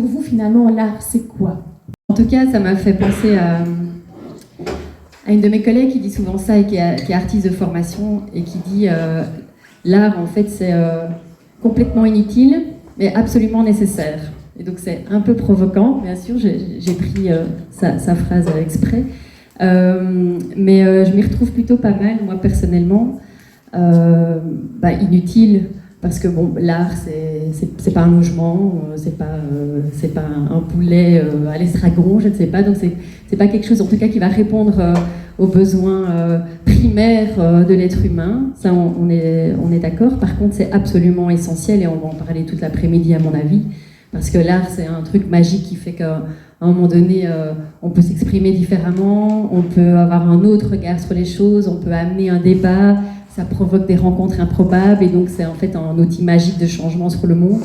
Pour vous, finalement, l'art, c'est quoi? En tout cas, ça m'a fait penser à une de mes collègues qui dit souvent ça et qui est artiste de formation et qui dit l'art, en fait, c'est complètement inutile, mais absolument nécessaire. Et donc, c'est un peu provoquant, bien sûr, j'ai pris sa phrase exprès. Mais je m'y retrouve plutôt pas mal, moi, personnellement. Inutile, parce que bon, l'art, c'est pas un logement, c'est pas un poulet à l'estragon, je ne sais pas, donc c'est pas quelque chose, en tout cas, qui va répondre aux besoins primaires de l'être humain. Ça, on est d'accord. Par contre, c'est absolument essentiel, et on va en parler toute l'après-midi, à mon avis, parce que l'art, c'est un truc magique qui fait qu'à un moment donné, on peut s'exprimer différemment, on peut avoir un autre regard sur les choses, on peut amener un débat, ça provoque des rencontres improbables, et donc c'est en fait un outil magique de changement sur le monde.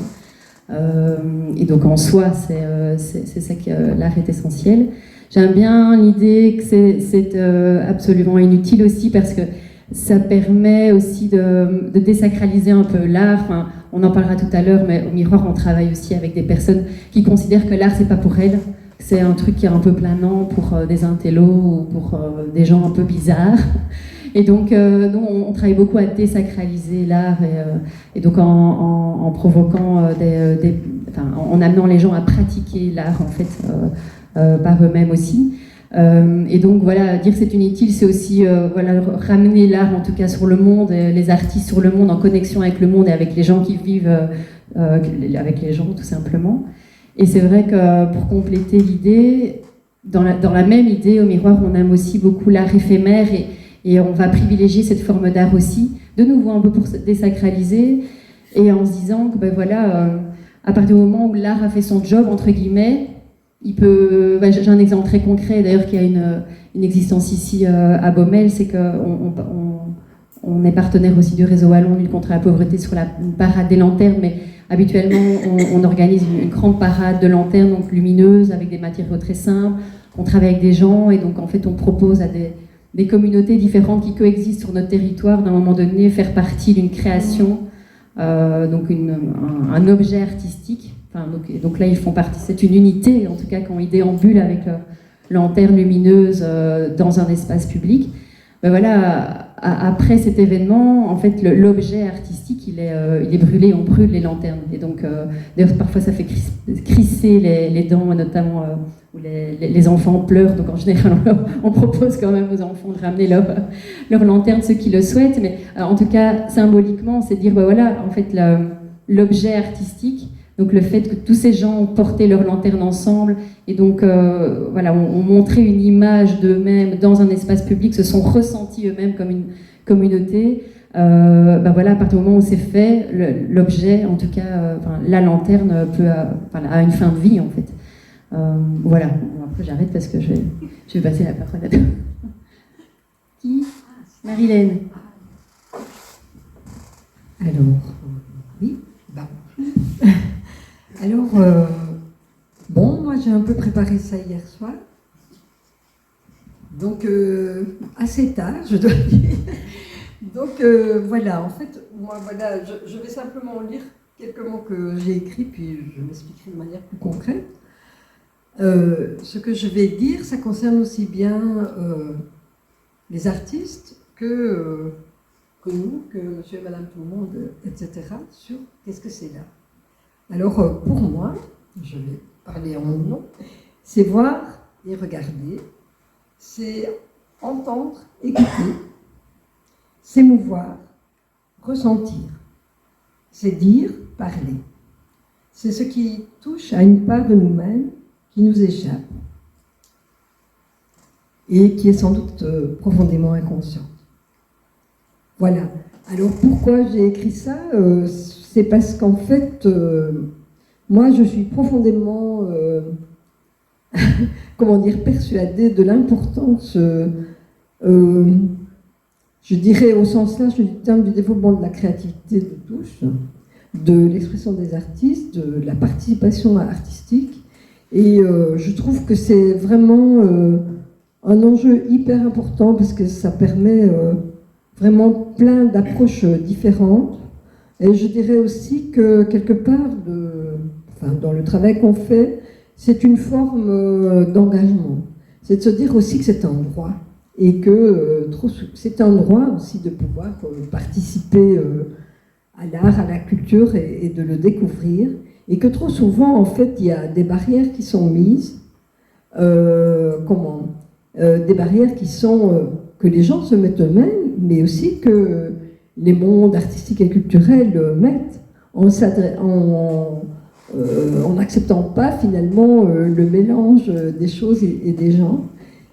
Et donc en soi, c'est ça que l'art est essentiel. J'aime bien l'idée que c'est absolument inutile aussi, parce que ça permet aussi de désacraliser un peu l'art. Enfin, on en parlera tout à l'heure, mais au Miroir, on travaille aussi avec des personnes qui considèrent que l'art, c'est pas pour elles. C'est un truc qui est un peu planant pour des intellos ou pour des gens un peu bizarres. Et donc, nous, on travaille beaucoup à désacraliser l'art, et donc en provoquant en amenant les gens à pratiquer l'art, en fait, par eux-mêmes aussi. Et donc, voilà, dire que c'est inutile, c'est aussi ramener l'art, en tout cas, sur le monde, les artistes sur le monde, en connexion avec le monde et avec les gens qui vivent avec les gens, tout simplement. Et c'est vrai que pour compléter l'idée, dans la même idée, au Miroir, on aime aussi beaucoup l'art éphémère, et on va privilégier cette forme d'art aussi, de nouveau un peu pour se désacraliser, et en se disant que à partir du moment où l'art a fait son job, entre guillemets, il peut. J'ai un exemple très concret, d'ailleurs, qui a une existence ici à Baumel, c'est qu'on est partenaire aussi du réseau Wallon, lutte contre la pauvreté, sur la parade des lanternes, mais habituellement, on organise une grande parade de lanternes, donc lumineuses, avec des matériaux très simples. On travaille avec des gens, et donc en fait, on propose à des communautés différentes qui coexistent sur notre territoire, d'un moment donné, faire partie d'une création, donc un objet artistique. Enfin, donc là, ils font partie, c'est une unité, en tout cas, quand ils déambulent avec lanterne lumineuse dans un espace public. Après cet événement, en fait, l'objet artistique, il est brûlé, on brûle les lanternes. Et donc, d'ailleurs, parfois, ça fait crisser les dents, notamment où les enfants pleurent. Donc, en général, on propose quand même aux enfants de ramener leur lanterne, ceux qui le souhaitent. Mais en tout cas, symboliquement, c'est de dire, en fait, l'objet artistique, donc le fait que tous ces gens ont porté leur lanterne ensemble, et donc ont montré une image d'eux-mêmes dans un espace public, se sont ressentis eux-mêmes comme une communauté. À partir du moment où c'est fait, l'objet, en tout cas, la lanterne a une fin de vie, en fait. Voilà. Bon, après j'arrête parce que je vais passer la parole à toi. Qui? Marilène. Alors, oui, alors, moi j'ai un peu préparé ça hier soir, donc assez tard, je dois dire. Donc en fait, moi je vais simplement lire quelques mots que j'ai écrits, puis je m'expliquerai de manière plus concrète. Ce que je vais dire, ça concerne aussi bien les artistes que nous, que monsieur et madame tout le monde, etc., sur qu'est-ce que c'est là. Alors, pour moi, je vais parler en mon nom, c'est voir et regarder, c'est entendre, écouter, s'émouvoir, ressentir, c'est dire, parler. C'est ce qui touche à une part de nous-mêmes qui nous échappe et qui est sans doute profondément inconsciente. Voilà. Alors, pourquoi j'ai écrit ça ? C'est parce qu'en fait, moi, je suis profondément, persuadée de l'importance, je dirais au sens large du terme, du développement de la créativité de tous, de l'expression des artistes, de la participation artistique. Et je trouve que c'est vraiment un enjeu hyper important, parce que ça permet vraiment plein d'approches différentes. Et je dirais aussi que quelque part, enfin, dans le travail qu'on fait, c'est une forme d'engagement. C'est de se dire aussi que c'est un droit et que c'est un droit aussi de pouvoir participer à l'art, à la culture et de le découvrir. Et que trop souvent, en fait, il y a des barrières qui sont mises, des barrières qui sont que les gens se mettent eux-mêmes, mais aussi que les mondes artistiques et culturels mettent en n'acceptant pas finalement le mélange des choses et des gens.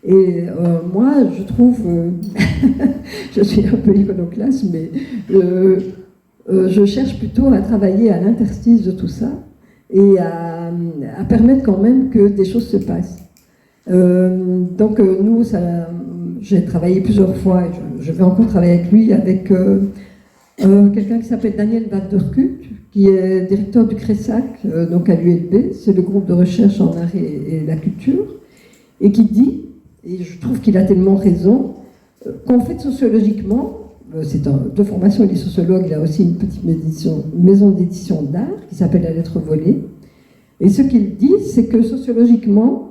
Et moi, je trouve, je suis un peu iconoclaste, mais je cherche plutôt à travailler à l'interstice de tout ça et à permettre quand même que des choses se passent. Donc nous, j'ai travaillé plusieurs fois, et je vais encore travailler avec lui, avec quelqu'un qui s'appelle Daniel Van der Kuyt, qui est directeur du CRESAC, donc à l'ULB, c'est le groupe de recherche en art et la culture, et qui dit, et je trouve qu'il a tellement raison, qu'en fait sociologiquement, de formation il est sociologue, il a aussi une petite maison d'édition d'art qui s'appelle La Lettre Volée, et ce qu'il dit, c'est que sociologiquement,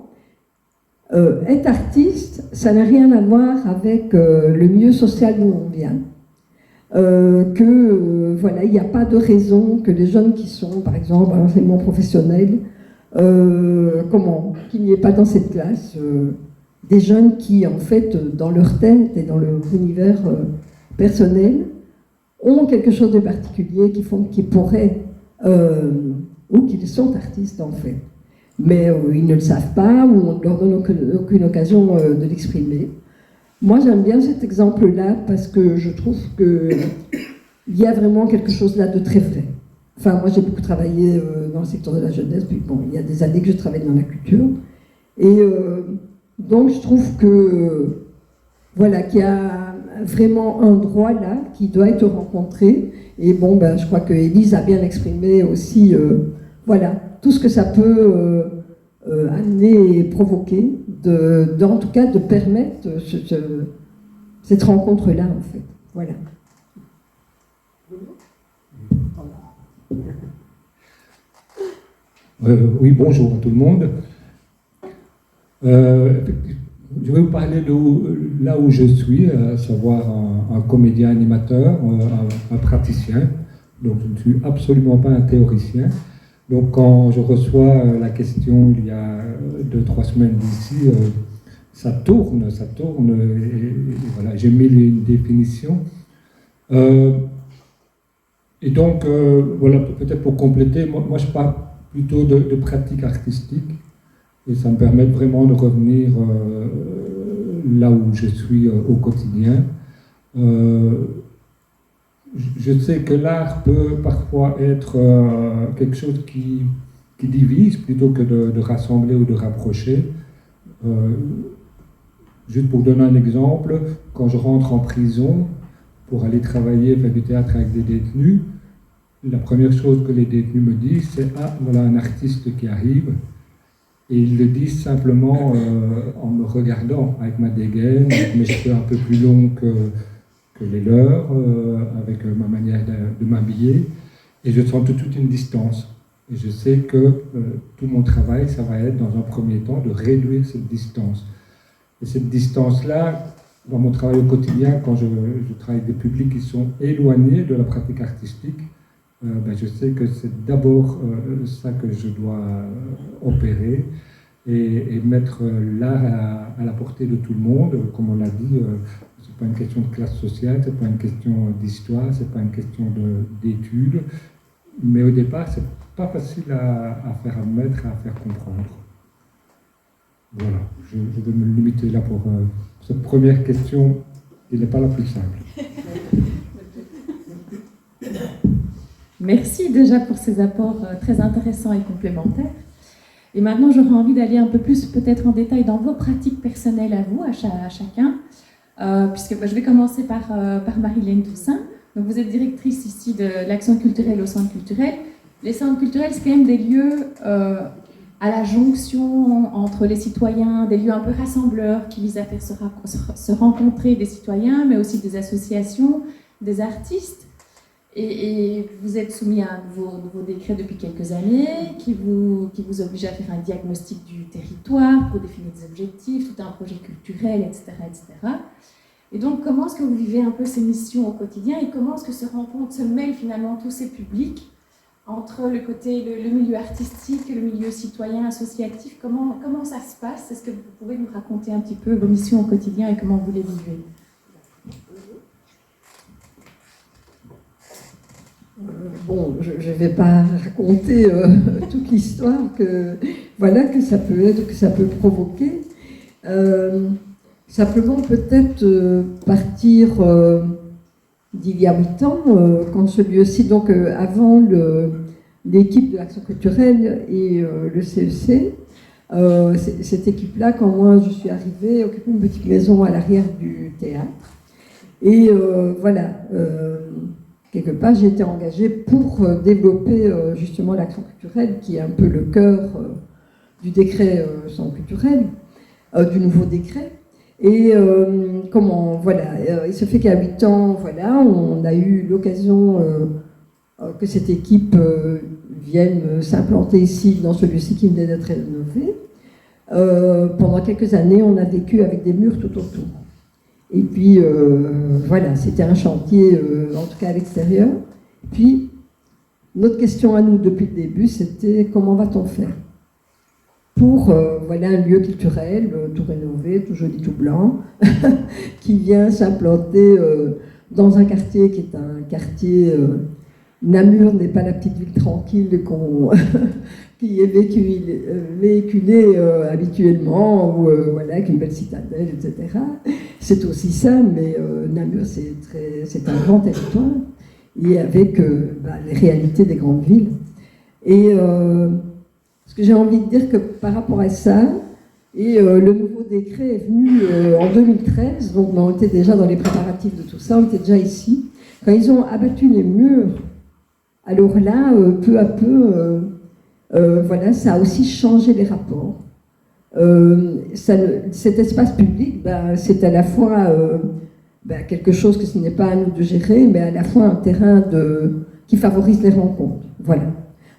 être artiste, ça n'a rien à voir avec le milieu social d'où on vient. Voilà, il n'y a pas de raison que les jeunes qui sont, par exemple, à l'enseignement professionnel, qu'il n'y ait pas dans cette classe des jeunes qui, en fait, dans leur tête et dans leur univers personnel, ont quelque chose de particulier qui pourrait, ou qu'ils sont artistes, en fait. Mais ils ne le savent pas, ou on ne leur donne aucune occasion de l'exprimer. Moi, j'aime bien cet exemple-là parce que je trouve qu'il y a vraiment quelque chose là de très vrai. Enfin, moi, j'ai beaucoup travaillé dans le secteur de la jeunesse, puis bon, il y a des années que je travaille dans la culture. Et donc, je trouve que, voilà, qu'il y a vraiment un droit là qui doit être rencontré. Et bon, ben, je crois que Élise a bien exprimé aussi, voilà, tout ce que ça peut amener et provoquer, en tout cas de permettre cette rencontre-là, en fait. Voilà. Oui, bonjour à tout le monde. Je vais vous parler de là où je suis, à savoir un comédien animateur, un praticien. Donc je ne suis absolument pas un théoricien. Donc quand je reçois la question il y a 2-3 semaines d'ici, ça tourne, et voilà, j'ai mis une définition. Et donc, voilà, peut-être pour compléter, moi je parle plutôt de pratique artistique, et ça me permet vraiment de revenir là où je suis au quotidien. Je sais que l'art peut parfois être quelque chose qui divise plutôt que de rassembler ou de rapprocher. Juste pour donner un exemple, quand je rentre en prison pour aller travailler, faire du théâtre avec des détenus, la première chose que les détenus me disent, c'est « Ah, voilà un artiste qui arrive ». Et ils le disent simplement en me regardant avec ma dégaine, avec mes cheveux un peu plus longs que les leurs, avec ma manière de m'habiller, et je sens tout de suite une distance. Et je sais que tout mon travail, ça va être dans un premier temps de réduire cette distance. Et cette distance-là, dans mon travail au quotidien, quand je travaille avec des publics qui sont éloignés de la pratique artistique, je sais que c'est d'abord ça que je dois opérer et mettre l'art à la portée de tout le monde. Comme on l'a dit, c'est pas une question de classe sociale, c'est pas une question d'histoire, c'est pas une question d'études, mais au départ, c'est pas facile à faire admettre, à faire comprendre. Voilà, je vais me limiter là pour cette première question, qui n'est pas la plus simple. Merci déjà pour ces apports très intéressants et complémentaires. Et maintenant, j'aurais envie d'aller un peu plus peut-être en détail dans vos pratiques personnelles à vous, à chacun, puisque je vais commencer par Marie-Hélène Toussaint. Donc, vous êtes directrice ici de l'action culturelle au centre culturel. Les centres culturels, c'est quand même des lieux à la jonction entre les citoyens, des lieux un peu rassembleurs qui visent à faire se rencontrer des citoyens, mais aussi des associations, des artistes. Et vous êtes soumis à un nouveau décret depuis quelques années qui vous oblige à faire un diagnostic du territoire pour définir des objectifs, tout un projet culturel, etc., etc. Et donc, comment est-ce que vous vivez un peu ces missions au quotidien et comment est-ce que se mêlent finalement tous ces publics entre le côté, le milieu artistique, le milieu citoyen, associatif, comment ça se passe? Est-ce que vous pouvez nous raconter un petit peu vos missions au quotidien et comment vous les vivez? Bon, je ne vais pas raconter toute l'histoire que ça peut être, que ça peut provoquer. Simplement peut-être partir d'il y a 8 ans, quand celui-ci, donc avant l'équipe de l'Action culturelle et le CEC, cette équipe-là, quand moi je suis arrivée, occupait une petite maison à l'arrière du théâtre. Et quelque part, j'ai été engagée pour développer justement l'action culturelle, qui est un peu le cœur du décret centre culturel, du nouveau décret. Et il se fait qu'à 8 ans, on a eu l'occasion que cette équipe vienne s'implanter ici, dans celui-ci qui venait d'être rénové. Pendant quelques années, on a vécu avec des murs tout autour. Et puis, c'était un chantier, en tout cas à l'extérieur. Puis, notre question à nous depuis le début, c'était comment va-t-on faire pour un lieu culturel, tout rénové, tout joli, tout blanc, qui vient s'implanter dans un quartier qui est un quartier... Namur n'est pas la petite ville tranquille qui est véhiculée habituellement, ou avec une belle citadelle, etc. C'est aussi ça, mais Namur, c'est un grand territoire, et avec les réalités des grandes villes. Et ce que j'ai envie de dire que par rapport à ça, et le nouveau décret est venu en 2013, donc on était déjà dans les préparatifs de tout ça, on était déjà ici. Quand ils ont abattu les murs, alors là, peu à peu, ça a aussi changé les rapports. Cet espace public, c'est à la fois quelque chose que ce n'est pas à nous de gérer, mais à la fois un terrain qui favorise les rencontres. Voilà.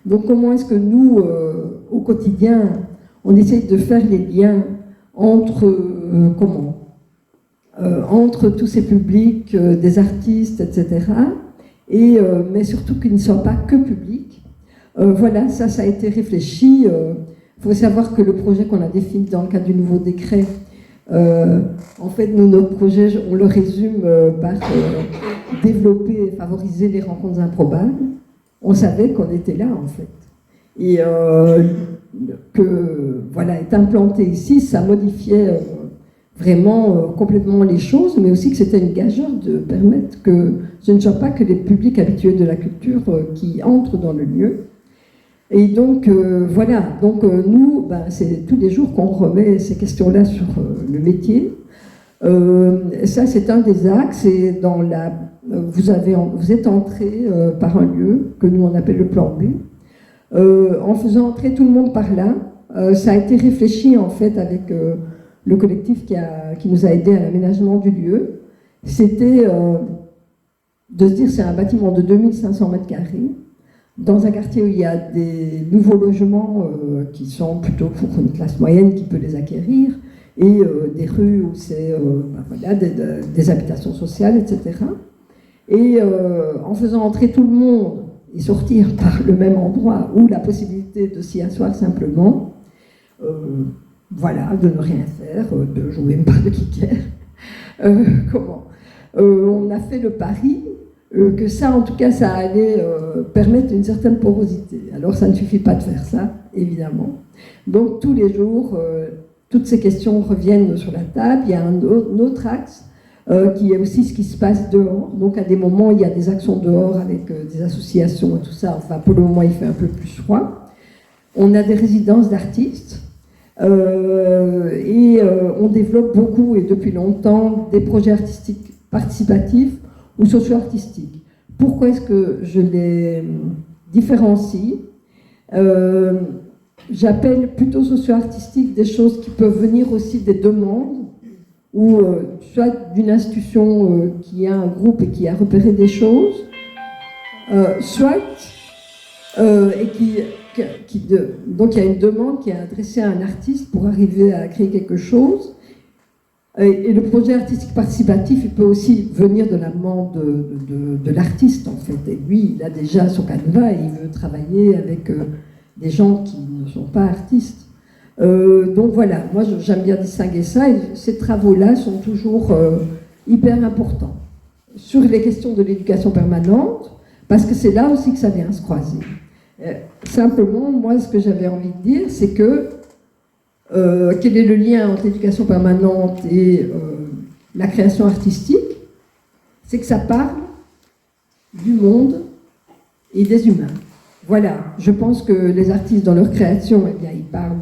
Donc comment est-ce que nous, au quotidien, on essaye de faire les liens entre tous ces publics, des artistes, etc., mais surtout qu'ils ne soient pas que publics. Ça a été réfléchi. Il faut savoir que le projet qu'on a défini dans le cadre du nouveau décret, en fait, notre projet, on le résume par développer et favoriser les rencontres improbables. On savait qu'on était là, en fait. Et être implanté ici, ça modifiait vraiment complètement les choses, mais aussi que c'était une gageure de permettre que ce ne soit pas que les publics habitués de la culture qui entrent dans le lieu. Et donc, nous, c'est tous les jours qu'on remet ces questions-là sur le métier. Ça, c'est un des axes, et vous êtes entré par un lieu que nous, on appelle le plan B. En faisant entrer tout le monde par là, ça a été réfléchi, en fait, avec... le collectif qui nous a aidés à l'aménagement du lieu, c'était de se dire c'est un bâtiment de 2500 mètres carrés, dans un quartier où il y a des nouveaux logements qui sont plutôt pour une classe moyenne qui peut les acquérir, et des rues où c'est des habitations sociales, etc. Et en faisant entrer tout le monde et sortir par le même endroit, ou la possibilité de s'y asseoir simplement, de ne rien faire, de jouer une part de kicker. On a fait le pari que ça, en tout cas, ça allait permettre une certaine porosité. Alors, ça ne suffit pas de faire ça, évidemment. Donc, tous les jours, toutes ces questions reviennent sur la table. Il y a un autre axe qui est aussi ce qui se passe dehors. Donc, à des moments, il y a des actions dehors avec des associations et tout ça. Enfin, pour le moment, il fait un peu plus froid. On a des résidences d'artistes. On développe beaucoup et depuis longtemps des projets artistiques participatifs ou socio-artistiques. Pourquoi est-ce que je les différencie? J'appelle plutôt socio-artistique des choses qui peuvent venir aussi des demandes, ou soit d'une institution qui a un groupe et qui a repéré des choses, soit, donc il y a une demande qui est adressée à un artiste pour arriver à créer quelque chose. Et le projet artistique participatif, il peut aussi venir de la main de l'artiste, en fait. Et lui, il a déjà son canevas et il veut travailler avec des gens qui ne sont pas artistes. Donc voilà, moi j'aime bien distinguer ça, et ces travaux-là sont toujours hyper importants. Sur les questions de l'éducation permanente, parce que c'est là aussi que ça vient se croiser. Simplement, moi, ce que j'avais envie de dire, c'est que quel est le lien entre l'éducation permanente et la création artistique? C'est que ça parle du monde et des humains. Voilà, je pense que les artistes, dans leur création, eh bien, ils parlent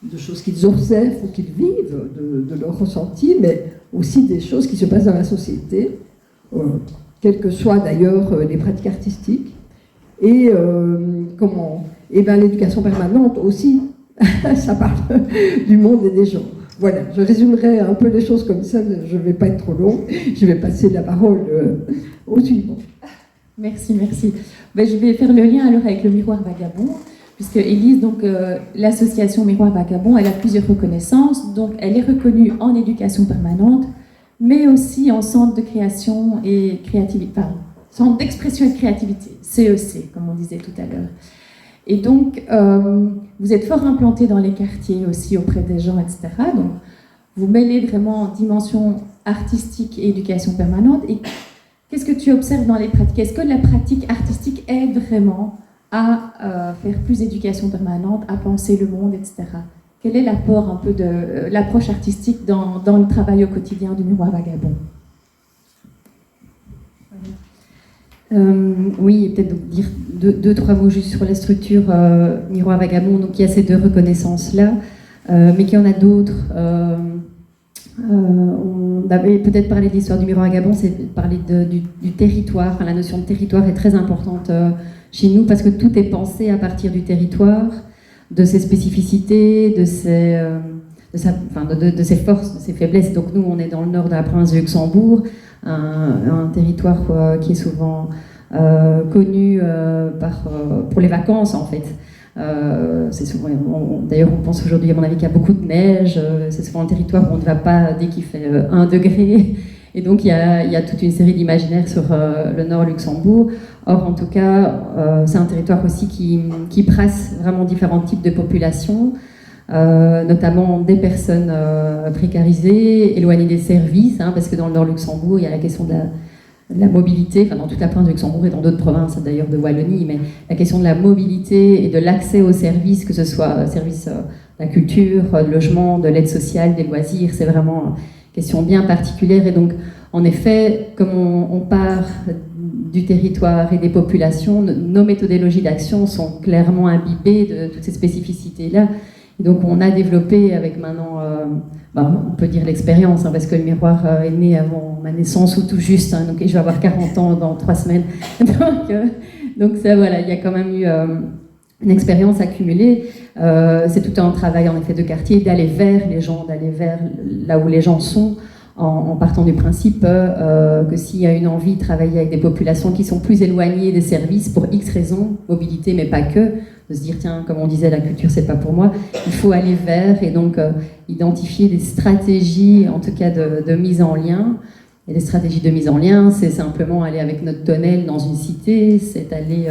de choses qu'ils observent ou qu'ils vivent, de leur ressenti, mais aussi des choses qui se passent dans la société, quelles que soient d'ailleurs les pratiques artistiques. Et l'éducation permanente aussi, ça parle du monde et des gens. Voilà, je résumerai un peu les choses comme ça, je ne vais pas être trop long, je vais passer la parole au suivant. Merci. Ben, je vais faire le lien alors avec le Miroir Vagabond, puisque Élise, donc l'association Miroir Vagabond, elle a plusieurs reconnaissances, donc elle est reconnue en éducation permanente, mais aussi en centre de création et créativité, enfin, centre d'expression et de créativité, CEC, comme on disait tout à l'heure. Et donc, vous êtes fort implanté dans les quartiers aussi auprès des gens, etc. Donc, vous mêlez vraiment dimension artistique et éducation permanente. Et qu'est-ce que tu observes dans les pratiques? Est-ce que la pratique artistique aide vraiment à faire plus d'éducation permanente, à penser le monde, etc. Quel est l'apport un peu de l'approche artistique dans le travail au quotidien du Miroir Vagabond? Oui, peut-être donc dire deux, trois mots juste sur la structure Miroir Vagabond. Donc il y a ces deux reconnaissances-là, mais qu'il y en a d'autres. On avait peut-être parlé de l'histoire du Miroir Vagabond, c'est parler du territoire. Enfin, la notion de territoire est très importante chez nous parce que tout est pensé à partir du territoire, de ses spécificités, de ses forces, de ses faiblesses. Donc nous, on est dans le nord de la province de Luxembourg, un territoire qui est souvent connu pour les vacances en fait. C'est souvent, d'ailleurs on pense aujourd'hui à mon avis qu'il y a beaucoup de neige, c'est souvent un territoire où on ne va pas dès qu'il fait 1 degré, et donc il y a toute une série d'imaginaires sur le nord Luxembourg. Or en tout cas c'est un territoire aussi qui brasse vraiment différents types de populations, notamment des personnes précarisées, éloignées des services, parce que dans le nord Luxembourg il y a la question de la mobilité, enfin dans toute la province de Luxembourg et dans d'autres provinces d'ailleurs de Wallonie, mais la question de la mobilité et de l'accès aux services, que ce soit services de la culture, du logement, de l'aide sociale, des loisirs, c'est vraiment une question bien particulière. Et donc en effet, comme on part du territoire et des populations, nos méthodologies d'action sont clairement imbibées de toutes ces spécificités-là. Et donc on a développé avec maintenant, on peut dire l'expérience, parce que le Miroir est né avant ma naissance ou tout juste, donc je vais avoir 40 ans dans 3 semaines. Donc ça, voilà, il y a quand même eu une expérience accumulée. C'est tout un travail en effet de quartier, d'aller vers les gens, d'aller vers là où les gens sont, en partant du principe que s'il y a une envie de travailler avec des populations qui sont plus éloignées des services pour X raisons, mobilité mais pas que, de se dire tiens, comme on disait, la culture c'est pas pour moi, il faut aller vers, et donc identifier des stratégies en tout cas de mise en lien. Et les stratégies de mise en lien, c'est simplement aller avec notre tonnelle dans une cité, c'est aller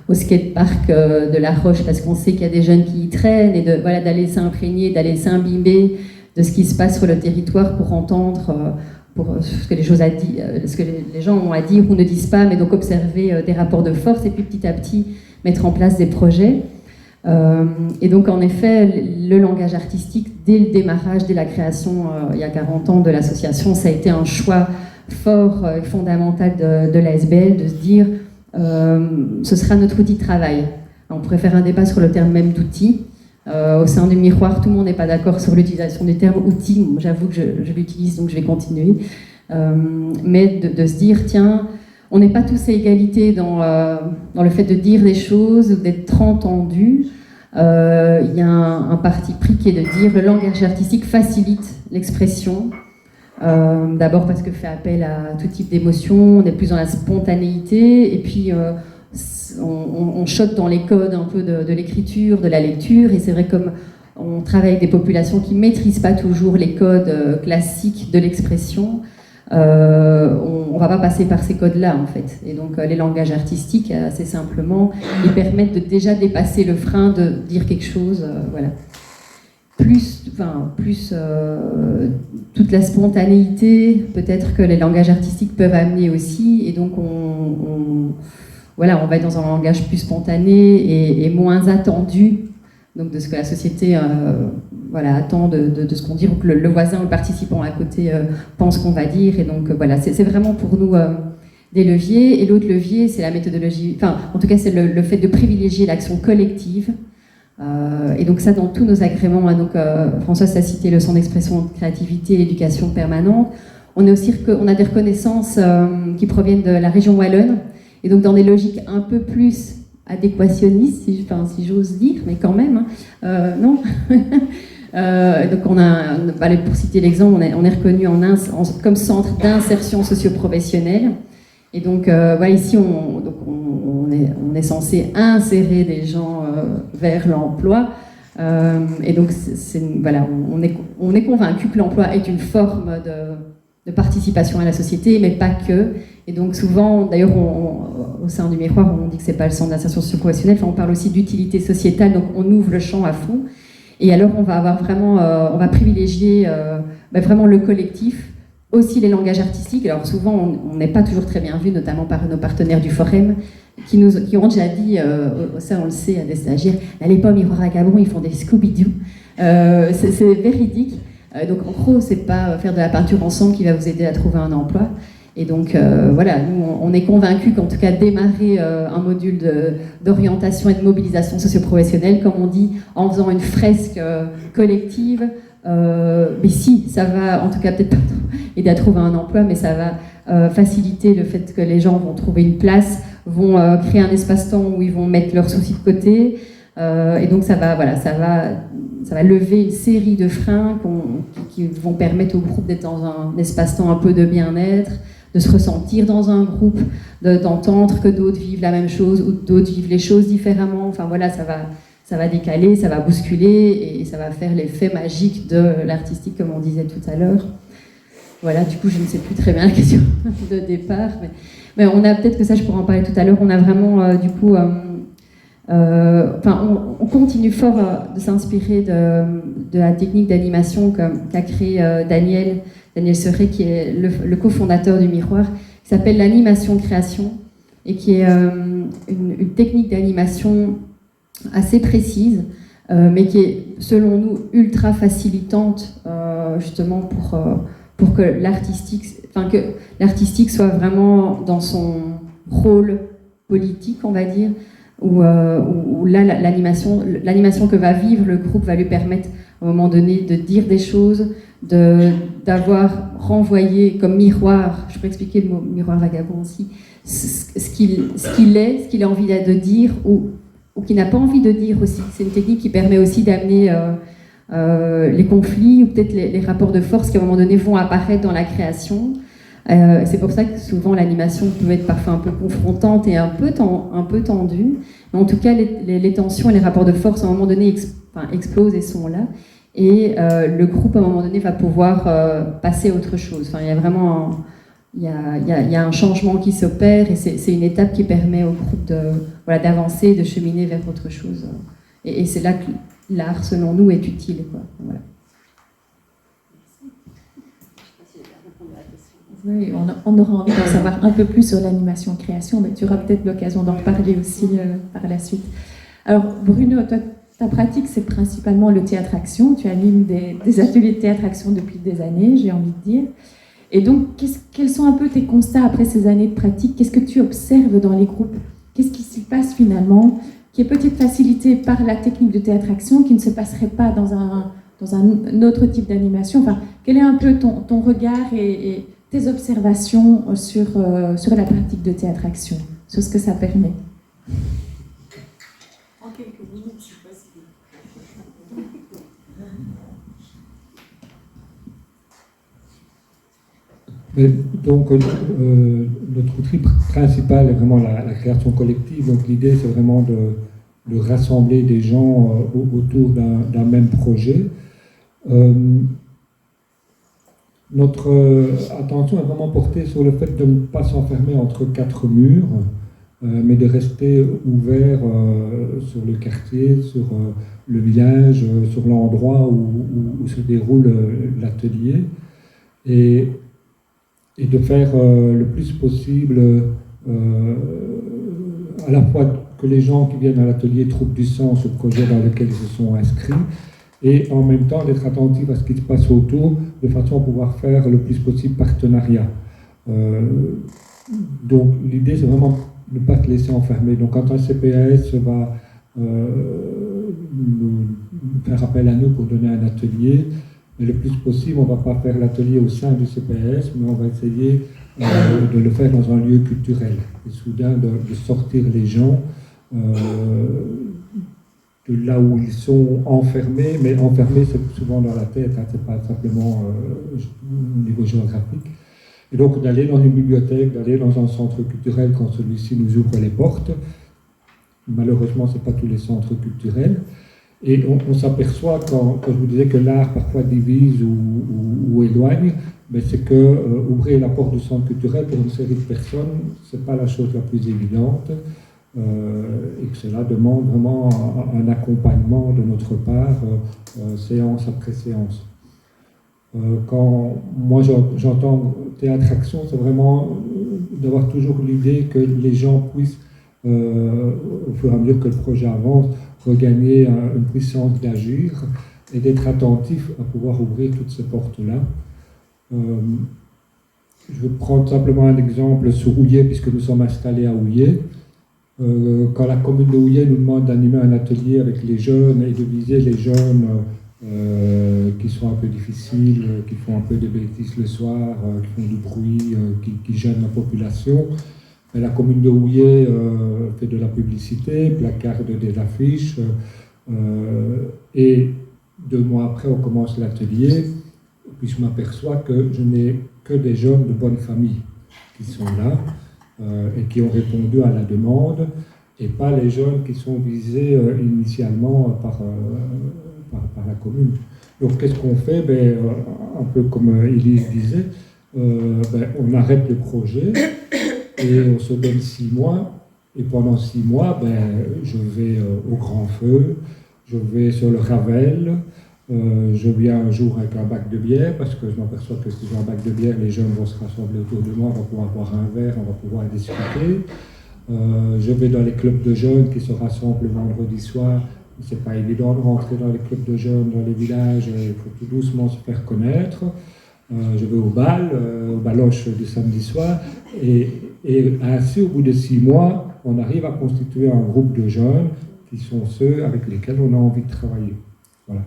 au skatepark de La Roche parce qu'on sait qu'il y a des jeunes qui y traînent, et d'aller s'imprégner, d'aller s'imbiber de ce qui se passe sur le territoire pour entendre ce que ce que les gens ont à dire ou ne disent pas, mais donc observer des rapports de force et puis petit à petit mettre en place des projets. Et donc en effet, le langage artistique, dès le démarrage, dès la création, il y a 40 ans de l'association, ça a été un choix fort et fondamental de l'ASBL, de se dire ce sera notre outil de travail. On pourrait faire un débat sur le terme même d'outil. Au sein du Miroir, tout le monde n'est pas d'accord sur l'utilisation du terme outil. J'avoue que je l'utilise, donc je vais continuer. Mais de se dire, tiens, on n'est pas tous à égalité dans le fait de dire des choses, d'être entendu. Il y a un parti pris qui est de dire le langage artistique facilite l'expression, D'abord parce que fait appel à tout type d'émotions, on est plus dans la spontanéité, et puis on choque dans les codes un peu de l'écriture, de la lecture, et c'est vrai comme on travaille avec des populations qui ne maîtrisent pas toujours les codes classiques de l'expression, on ne va pas passer par ces codes-là en fait. Et donc les langages artistiques, assez simplement, ils permettent de déjà dépasser le frein de dire quelque chose, voilà. Plus toute la spontanéité, peut-être que les langages artistiques peuvent amener aussi, et donc on va être dans un langage plus spontané et moins attendu, donc de ce que la société attend de ce qu'on dit, ou que le voisin ou le participant à côté pense qu'on va dire, et donc voilà, c'est vraiment pour nous des leviers. Et l'autre levier, c'est la méthodologie, en tout cas c'est le fait de privilégier l'action collective. Et donc ça, dans tous nos agréments, hein, Françoise a cité le centre d'expression de créativité et l'éducation permanente. On a des reconnaissances qui proviennent de la région wallonne, et donc dans des logiques un peu plus adéquationnistes, si j'ose dire, mais quand même, non. Donc pour citer l'exemple, on est reconnu comme centre d'insertion socio-professionnelle. Et donc ici, on est censé insérer des gens vers l'emploi. Et donc, on est convaincu que l'emploi est une forme de participation à la société, mais pas que. Et donc souvent, d'ailleurs, au sein du Miroir, on dit que c'est pas le centre d'insertion socio-professionnelle, on parle aussi d'utilité sociétale, donc on ouvre le champ à fond. Et alors, on va privilégier vraiment le collectif, aussi les langages artistiques. Alors souvent, on n'est pas toujours très bien vu, notamment par nos partenaires du Forum, qui ont déjà dit, ça on le sait à des stagiaires, n'allez pas au Miroir Vagabond, ils font des Scooby-Doo. C'est véridique. Donc en gros, c'est pas faire de la peinture ensemble qui va vous aider à trouver un emploi. Et donc nous on est convaincus qu'en tout cas démarrer un module d'orientation et de mobilisation socio-professionnelle, comme on dit, en faisant une fresque collective, mais si, ça va en tout cas peut-être pas aider à trouver un emploi, mais ça va faciliter le fait que les gens vont trouver une place, vont créer un espace-temps où ils vont mettre leurs soucis de côté, et donc ça va lever une série de freins qui vont permettre au groupe d'être dans un espace-temps un peu de bien-être, de se ressentir dans un groupe, d'entendre que d'autres vivent la même chose ou d'autres vivent les choses différemment. Enfin voilà, ça va décaler, ça va bousculer et ça va faire l'effet magique de l'artistique, comme on disait tout à l'heure. Voilà, du coup, je ne sais plus très bien la question de départ, mais on a peut-être que ça, je pourrais en parler tout à l'heure. On a vraiment, on continue fort de s'inspirer de la technique d'animation qu'a créé Daniel Serret, qui est le cofondateur du Miroir, qui s'appelle l'animation-création, et qui est une technique d'animation assez précise, mais qui est, selon nous, ultra facilitante, justement pour que l'artistique soit vraiment dans son rôle politique, on va dire, où là, l'animation que va vivre le groupe va lui permettre, à un moment donné, de dire des choses, d'avoir renvoyé comme miroir, je peux expliquer le mot miroir vagabond aussi, ce qu'il a envie de dire ou qu'il n'a pas envie de dire aussi. C'est une technique qui permet aussi d'amener les conflits ou peut-être les rapports de force qui à un moment donné vont apparaître dans la création. C'est pour ça que souvent l'animation peut être parfois un peu confrontante et un peu tendue. Mais en tout cas, les tensions et les rapports de force à un moment donné explosent et sont là. Et le groupe à un moment donné va pouvoir passer à autre chose. Enfin, il y a vraiment il y a un changement qui s'opère et c'est une étape qui permet au groupe d'avancer, de cheminer vers autre chose. Et c'est là que l'art, selon nous, est utile, quoi. Voilà. Oui, on aura envie d'en savoir un peu plus sur l'animation-création, mais tu auras peut-être l'occasion d'en reparler aussi par la suite. Alors, Bruno, toi, ta pratique, c'est principalement le théâtre-action. Tu animes des ateliers de théâtre-action depuis des années, j'ai envie de dire. Et donc, quels sont un peu tes constats après ces années de pratique? Qu'est-ce que tu observes dans les groupes? Qu'est-ce qui s'y passe finalement, qui est peut-être facilité par la technique de théâtre-action, qui ne se passerait pas dans un autre type d'animation? Enfin, quel est un peu ton regard et tes observations sur la pratique de théâtre-action, sur ce que ça permet? En quelques minutes, je suis facile. Mais donc, notre outil principal est vraiment la création collective. Donc, l'idée, c'est vraiment de rassembler des gens autour d'un même projet. Notre attention est vraiment portée sur le fait de ne pas s'enfermer entre quatre murs, mais de rester ouvert sur le quartier, sur le village, sur l'endroit où se déroule l'atelier, et de faire le plus possible à la fois que les gens qui viennent à l'atelier trouvent du sens au projet dans lequel ils se sont inscrits, et en même temps d'être attentif à ce qui se passe autour, de façon à pouvoir faire le plus possible partenariat. Donc l'idée, c'est vraiment ne pas se laisser enfermer. Donc quand un CPAS va nous faire appel à nous pour donner un atelier, mais le plus possible, on ne va pas faire l'atelier au sein du CPAS, mais on va essayer de le faire dans un lieu culturel. Et soudain, de sortir les gens de là où ils sont enfermés, mais enfermés, c'est souvent dans la tête, hein, c'est pas simplement au niveau géographique. Et donc d'aller dans une bibliothèque, d'aller dans un centre culturel quand celui-ci nous ouvre les portes. Malheureusement, ce n'est pas tous les centres culturels. Et on s'aperçoit, quand je vous disais que l'art parfois divise ou éloigne, mais c'est que ouvrir la porte du centre culturel pour une série de personnes, ce n'est pas la chose la plus évidente. Et que cela demande vraiment un accompagnement de notre part, séance après séance. Quand moi j'entends théâtre-action, c'est vraiment d'avoir toujours l'idée que les gens puissent, au fur et à mesure que le projet avance, regagner une puissance d'agir et d'être attentif à pouvoir ouvrir toutes ces portes-là. Je vais prendre simplement un exemple sur Houillet, puisque nous sommes installés à Houillet. Quand la commune de Houillet nous demande d'animer un atelier avec les jeunes et de viser les jeunes qui sont un peu difficiles, qui font un peu de bêtises le soir, qui font du bruit, qui gênent la population, et la commune de Houillet fait de la publicité, placarde des affiches, et 2 mois après on commence l'atelier, puis je m'aperçois que je n'ai que des jeunes de bonne famille qui sont là, et qui ont répondu à la demande, et pas les jeunes qui sont visés initialement par la commune. Donc qu'est-ce qu'on fait? Un peu comme Élise disait, on arrête le projet et on se donne 6 mois, et pendant 6 mois, je vais au Grand Feu, je vais sur le Ravel, je viens un jour avec un bac de bière, parce que je m'aperçois que si j'ai un bac de bière, les jeunes vont se rassembler autour de moi, on va pouvoir boire un verre, on va pouvoir discuter. Je vais dans les clubs de jeunes qui se rassemblent le vendredi soir. C'est pas évident de rentrer dans les clubs de jeunes, dans les villages, il faut tout doucement se faire connaître. Je vais au bal, au baloche du samedi soir, et ainsi, au bout de 6 mois, on arrive à constituer un groupe de jeunes qui sont ceux avec lesquels on a envie de travailler. Voilà.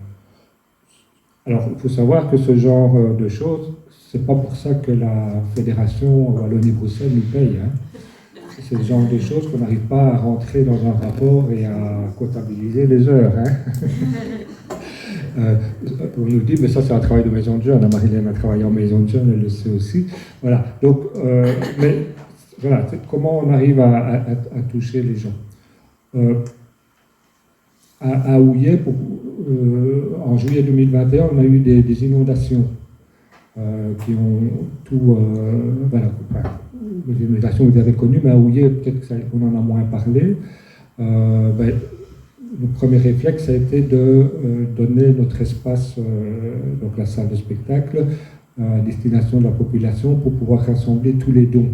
Alors, il faut savoir que ce genre de choses, c'est pas pour ça que la Fédération Wallonie-Bruxelles nous paye. Hein. C'est le genre de choses qu'on n'arrive pas à rentrer dans un rapport et à comptabiliser les heures. Hein. On nous dit, mais ça c'est un travail de maison de jeunes. Marilène a travaillé en maison de jeunes, elle le sait aussi. Voilà. Donc, mais voilà, comment on arrive à toucher les gens. À Houillet, en juillet 2021, on a eu des inondations qui ont tout... voilà, les inondations, vous avez connues, mais à Houillet, peut-être qu'on en a moins parlé. Le premier réflexe a été de donner notre espace, donc la salle de spectacle, à destination de la population pour pouvoir rassembler tous les dons.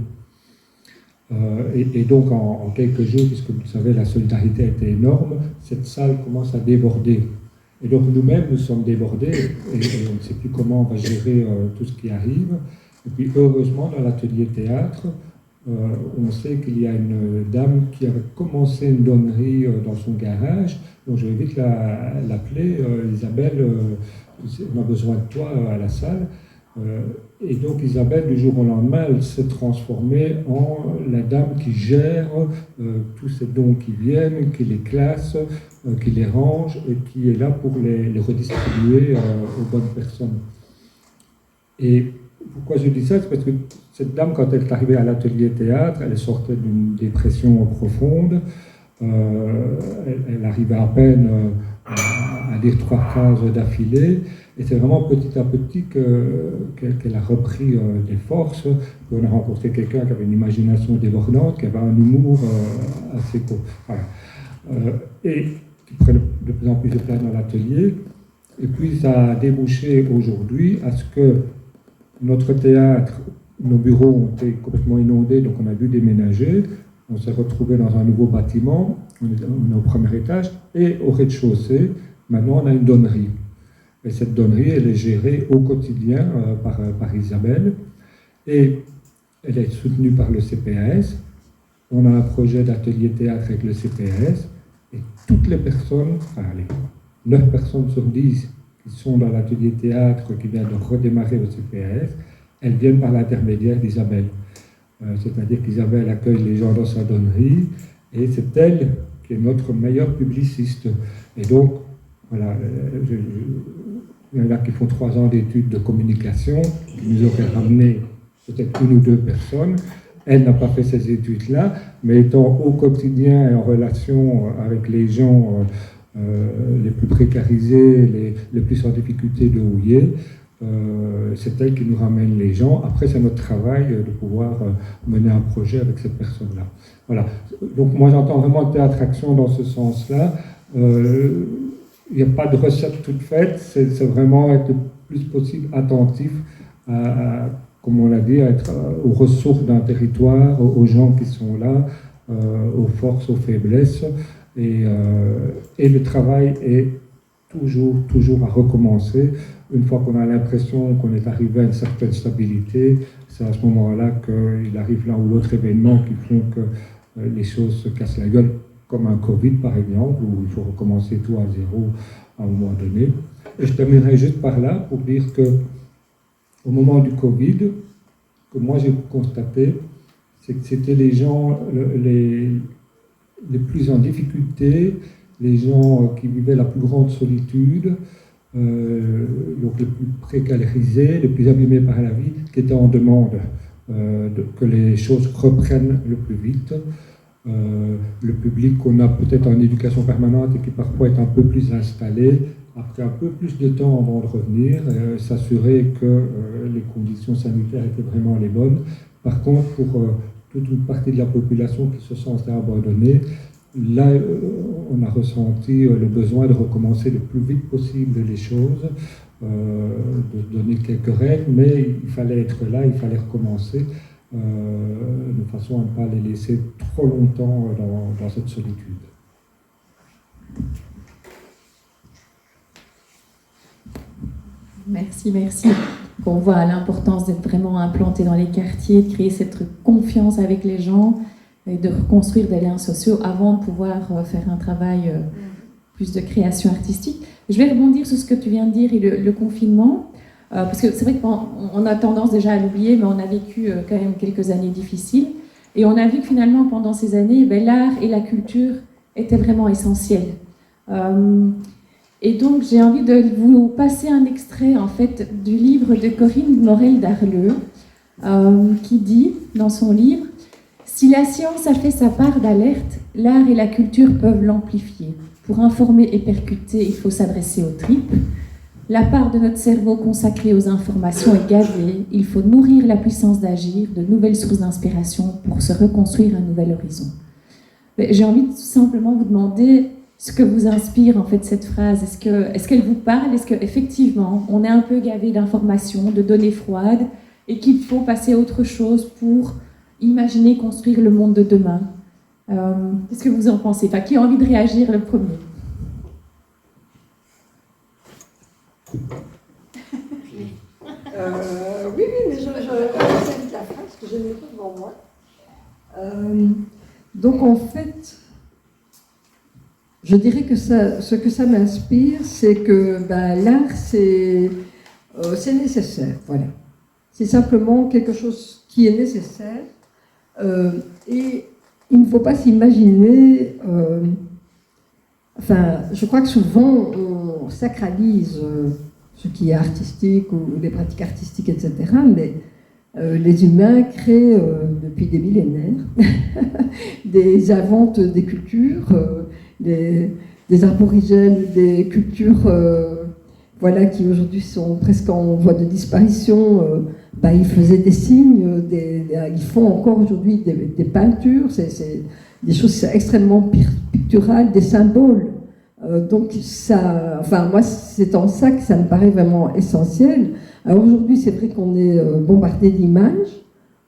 Et donc en quelques jours, puisque vous le savez, la solidarité a été énorme, cette salle commence à déborder. Et donc nous-mêmes, nous sommes débordés et on ne sait plus comment on va gérer tout ce qui arrive. Et puis heureusement, dans l'atelier théâtre, on sait qu'il y a une dame qui avait commencé une donnerie dans son garage. Donc je vais vite l'appeler, Isabelle, on a besoin de toi à la salle. Et donc Isabelle, du jour au lendemain, elle s'est transformée en la dame qui gère tous ces dons qui viennent, qui les classe, qui les range et qui est là pour les redistribuer aux bonnes personnes. Et pourquoi je dis ça? C'est parce que cette dame, quand elle est arrivée à l'atelier théâtre, elle sortait d'une dépression profonde. Elle arrivait à peine à dire 3 phrases d'affilée. Et c'est vraiment petit à petit qu'elle a repris des forces. On a rencontré quelqu'un qui avait une imagination débordante, qui avait un humour assez court. Voilà. Et qui prenait de plus en plus de place dans l'atelier. Et puis ça a débouché aujourd'hui à ce que notre théâtre, nos bureaux ont été complètement inondés, donc on a dû déménager. On s'est retrouvé dans un nouveau bâtiment, on est au premier étage, et au rez-de-chaussée, maintenant on a une donnerie. Et cette donnerie, elle est gérée au quotidien par Isabelle, et elle est soutenue par le CPAS. On a un projet d'atelier théâtre avec le CPAS, et toutes les personnes, enfin allez, 9 personnes sur 10 qui sont dans l'atelier théâtre qui vient de redémarrer au CPAS, elles viennent par l'intermédiaire d'Isabelle. C'est-à-dire qu'Isabelle accueille les gens dans sa donnerie, et c'est elle qui est notre meilleure publiciste. Et donc, voilà, il y en a qui font 3 ans d'études de communication, qui nous auraient ramené peut-être 1 ou 2 personnes. Elle n'a pas fait ces études-là, mais étant au quotidien et en relation avec les gens les plus précarisés, les plus en difficulté de Houillé, c'est elle qui nous ramène les gens. Après, c'est notre travail de pouvoir mener un projet avec cette personne-là. Voilà. Donc moi, j'entends vraiment théâtre-action dans ce sens-là. Il n'y a pas de recette toute faite, c'est vraiment être le plus possible attentif comme on l'a dit, à être aux ressources d'un territoire, aux gens qui sont là, aux forces, aux faiblesses. Et le travail est toujours à recommencer. Une fois qu'on a l'impression qu'on est arrivé à une certaine stabilité, c'est à ce moment-là qu'il arrive l'un ou l'autre événement qui font que les choses se cassent la gueule, comme un Covid par exemple, où il faut recommencer tout à zéro à un moment donné. Et je terminerai juste par là pour dire que au moment du Covid, que moi j'ai constaté, c'est que c'était les gens les plus en difficulté, les gens qui vivaient la plus grande solitude, donc les plus précarisés, les plus abîmés par la vie, qui étaient en demande que les choses reprennent le plus vite. Le public qu'on a peut-être en éducation permanente et qui parfois est un peu plus installé, après un peu plus de temps avant de revenir, s'assurer que les conditions sanitaires étaient vraiment les bonnes. Par contre, pour toute une partie de la population qui se sentait abandonnée, là, on a ressenti le besoin de recommencer le plus vite possible les choses, de donner quelques règles, mais il fallait être là, il fallait recommencer, de façon à ne pas les laisser trop longtemps dans cette solitude. Merci. On voit l'importance d'être vraiment implanté dans les quartiers, de créer cette confiance avec les gens et de reconstruire des liens sociaux avant de pouvoir faire un travail plus de création artistique. Je vais rebondir sur ce que tu viens de dire et le confinement, parce que c'est vrai qu'on a tendance déjà à l'oublier, mais on a vécu quand même quelques années difficiles et on a vu que finalement pendant ces années, l'art et la culture étaient vraiment essentiels. Et donc, j'ai envie de vous passer un extrait, en fait, du livre de Corinne Morel-Darleux, qui dit, dans son livre, « Si la science a fait sa part d'alerte, l'art et la culture peuvent l'amplifier. Pour informer et percuter, il faut s'adresser aux tripes. La part de notre cerveau consacrée aux informations est gavée. Il faut nourrir la puissance d'agir, de nouvelles sources d'inspiration pour se reconstruire un nouvel horizon. » J'ai envie de tout simplement vous demander ce que vous inspire en fait cette phrase. Est-ce qu'elle vous parle? Est-ce qu'effectivement on est un peu gavé d'informations, de données froides et qu'il faut passer à autre chose pour imaginer construire le monde de demain? Qu'est-ce que vous en pensez? Enfin, qui a envie de réagir le premier? Oui, mais je la phrase parce que je n'ai pas devant moi. Donc en fait, je dirais que ce que ça m'inspire, c'est que l'art, c'est nécessaire, voilà. C'est simplement quelque chose qui est nécessaire. Et il ne faut pas s'imaginer... je crois que souvent, on sacralise ce qui est artistique ou les pratiques artistiques, etc. Mais les humains créent depuis des millénaires des inventes des cultures, des aborigènes, des cultures voilà, qui aujourd'hui sont presque en voie de disparition. Ils faisaient des signes, ils font encore aujourd'hui des peintures, c'est des choses extrêmement picturales, des symboles. Donc moi c'est en ça que ça me paraît vraiment essentiel. Alors aujourd'hui c'est vrai qu'on est bombardé d'images,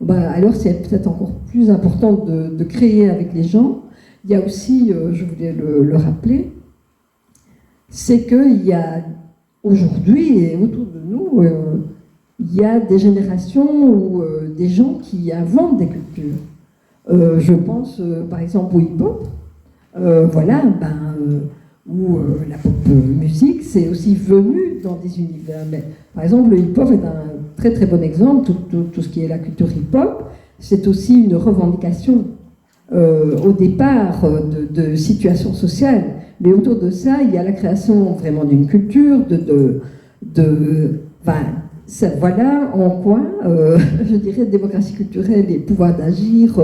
alors c'est peut-être encore plus important de créer avec les gens. Il y a aussi, je voulais le rappeler, c'est qu'il y a aujourd'hui et autour de nous, il y a des générations ou des gens qui inventent des cultures. Je pense par exemple au hip-hop, où la pop musique, c'est aussi venu dans des univers. Mais, par exemple, le hip-hop est un très très bon exemple. Tout ce qui est la culture hip-hop, c'est aussi une revendication au départ de situations sociales. Mais autour de ça, il y a la création vraiment d'une culture, voilà en quoi, je dirais, démocratie culturelle et pouvoir d'agir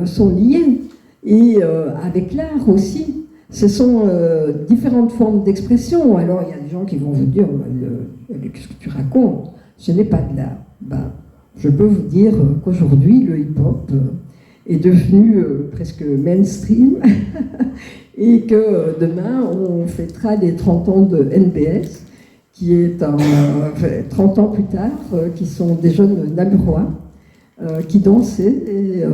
sont liés. Et avec l'art aussi. Ce sont différentes formes d'expression. Alors, il y a des gens qui vont vous dire qu'est-ce que tu racontes? Ce n'est pas de l'art. Je peux vous dire qu'aujourd'hui, le hip-hop est devenu presque mainstream et que demain, on fêtera les 30 ans de NBS, qui est 30 ans plus tard, qui sont des jeunes namurois qui dansaient et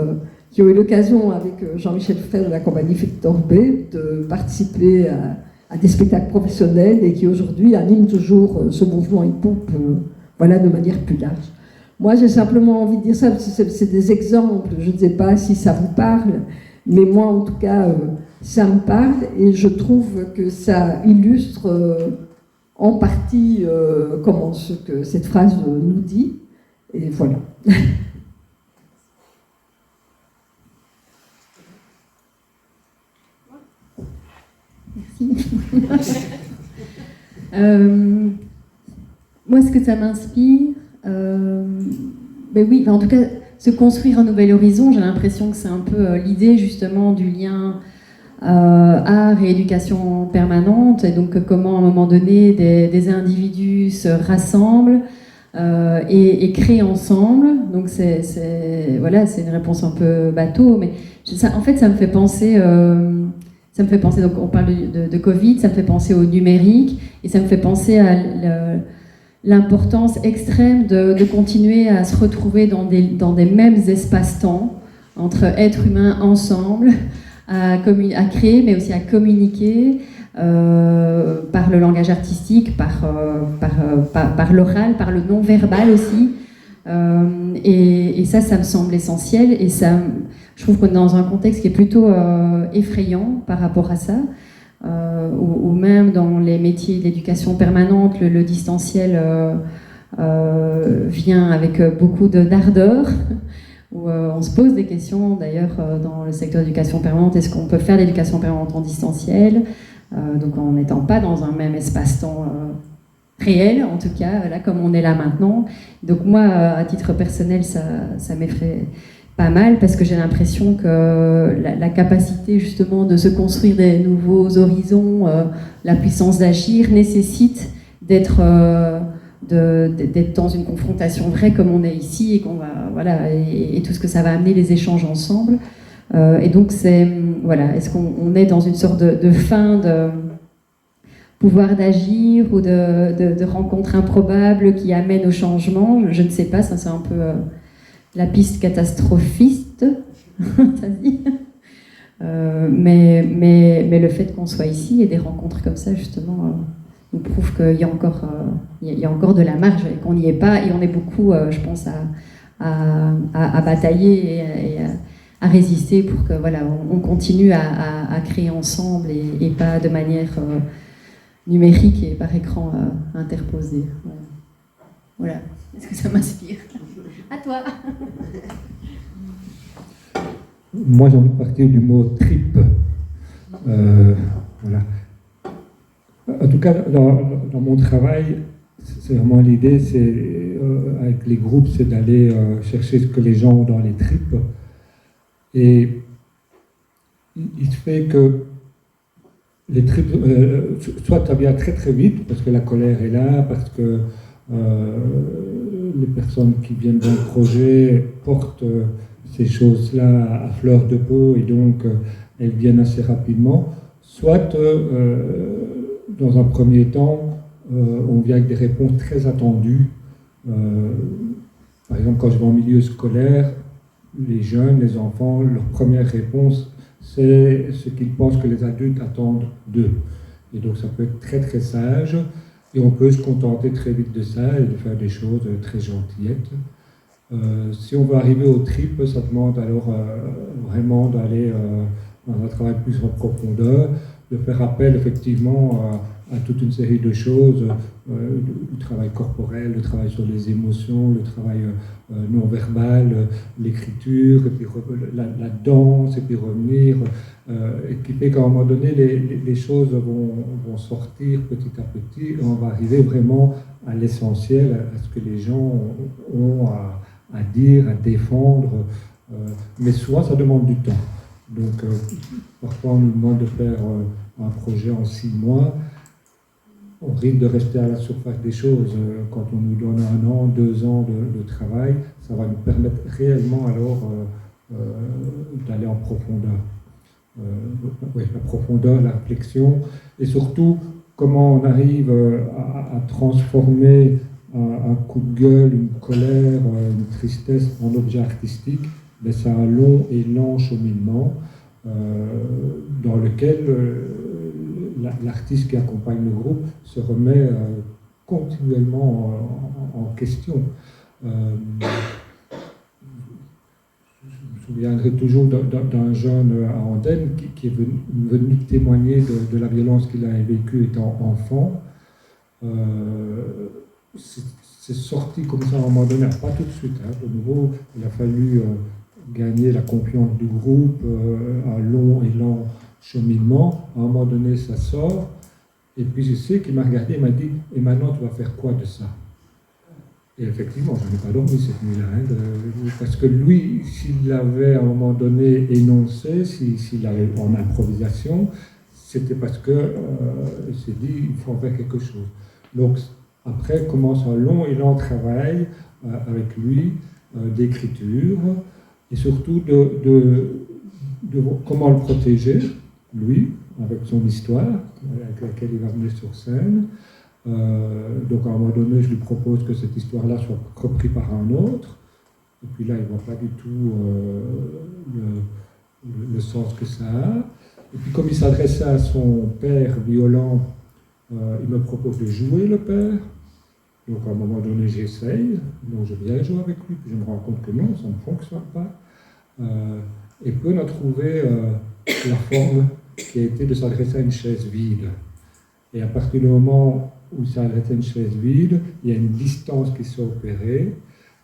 qui ont eu l'occasion, avec Jean-Michel Frey de la compagnie Victor B, de participer à des spectacles professionnels et qui aujourd'hui animent toujours ce mouvement hip-hop de manière plus large. Moi, j'ai simplement envie de dire ça, parce que c'est des exemples, je ne sais pas si ça vous parle, mais moi, en tout cas, ça me parle et je trouve que ça illustre en partie ce que cette phrase nous dit. Et voilà. Merci. Moi, ce que ça m'inspire, oui, en tout cas, se construire un nouvel horizon, j'ai l'impression que c'est un peu l'idée justement du lien art et éducation permanente, et donc comment à un moment donné des individus se rassemblent et créent ensemble. Donc c'est une réponse un peu bateau, mais en fait ça me fait penser. Donc on parle de Covid, ça me fait penser au numérique et ça me fait penser à l'importance extrême de continuer à se retrouver dans des mêmes espaces-temps entre êtres humains ensemble, à créer mais aussi à communiquer par le langage artistique, par l'oral, par le non-verbal aussi. Et ça me semble essentiel et je trouve qu'on est dans un contexte qui est plutôt effrayant par rapport à ça, ou même dans les métiers d'éducation permanente, le distanciel vient avec beaucoup d'ardeur, où on se pose des questions d'ailleurs dans le secteur d'éducation permanente, est-ce qu'on peut faire l'éducation permanente en distanciel, donc en n'étant pas dans un même espace-temps réel, en tout cas, là comme on est là maintenant. Donc moi, à titre personnel, ça m'effraie pas mal parce que j'ai l'impression que la capacité justement de se construire des nouveaux horizons, la puissance d'agir nécessite d'être dans une confrontation vraie comme on est ici et qu'on va et tout ce que ça va amener, les échanges ensemble. Et donc est-ce qu'on est dans une sorte de fin de pouvoir d'agir ou de rencontres improbables qui amènent au changement? Je ne sais pas, ça c'est un peu la piste catastrophiste, ça se dit. Mais le fait qu'on soit ici et des rencontres comme ça, justement, nous prouve qu'il y a encore de la marge et qu'on n'y est pas. Et on est beaucoup, je pense, à batailler et à résister pour que on continue à créer ensemble et pas de manière numérique et par écran interposé. Voilà. Est-ce que ça m'inspire? À toi. Moi, j'ai envie de partir du mot trip. Voilà. En tout tout cas, dans mon travail, c'est vraiment l'idée, avec les groupes, c'est d'aller chercher ce que les gens ont dans les tripes. Et il se fait que les tripes, soit ça vient très très vite, parce que la colère est là, parce que les personnes qui viennent dans le projet portent ces choses-là à fleur de peau, et donc elles viennent assez rapidement. Soit, dans un premier temps, on vient avec des réponses très attendues. Par exemple, quand je vais en milieu scolaire, les jeunes, les enfants, leur première réponse, c'est ce qu'ils pensent que les adultes attendent d'eux. Et donc ça peut être très très sage, et on peut se contenter très vite de ça et de faire des choses très gentillettes. Si on veut arriver au tripes, ça demande alors vraiment d'aller dans un travail plus en profondeur, de faire appel effectivement à toute une série de choses, le travail corporel, le travail sur les émotions, le travail non verbal, l'écriture, et puis la danse, et puis revenir, et qui fait qu'à un moment donné, les choses vont sortir petit à petit, et on va arriver vraiment à l'essentiel, à ce que les gens ont à dire, à défendre, mais souvent ça demande du temps. Donc parfois on nous demande de faire un projet en 6 mois, on risque de rester à la surface des choses. Quand on nous donne 1 an, 2 ans de travail, ça va nous permettre réellement alors d'aller en profondeur. Oui, la profondeur, la réflexion, et surtout comment on arrive à transformer un coup de gueule, une colère, une tristesse en objet artistique. Mais c'est un long et lent cheminement dans lequel l'artiste qui accompagne le groupe se remet continuellement en question. Je me souviendrai toujours d'un jeune à Andenne qui est venu témoigner de la violence qu'il avait vécue étant enfant. C'est sorti comme ça à un moment donné, pas tout de suite. De nouveau, il a fallu gagner la confiance du groupe, un long et lent cheminement. À un moment donné, ça sort. Et puis je sais qu'il m'a regardé et m'a dit « Et maintenant, tu vas faire quoi de ça ?» Et effectivement, je n'ai pas dormi cette nuit-là. Parce que lui, s'il l'avait à un moment donné énoncé, s'il avait en improvisation, c'était parce qu'il s'est dit « Il faut en faire quelque chose ». Donc après commence un long et lent travail avec lui d'écriture, et surtout de comment le protéger, lui, avec son histoire, avec laquelle il va venir sur scène. Donc à un moment donné, je lui propose que cette histoire-là soit reprise par un autre, et puis là, il ne voit pas du tout le sens que ça a. Et puis comme il s'adressait à son père violent, il me propose de jouer le père. Donc à un moment donné, j'essaye, donc je viens jouer avec lui, puis je me rends compte que non, ça ne fonctionne pas. Et puis on a trouvé la forme qui a été de s'adresser à une chaise vide. Et à partir du moment où il s'adressait à une chaise vide, il y a une distance qui s'est opérée,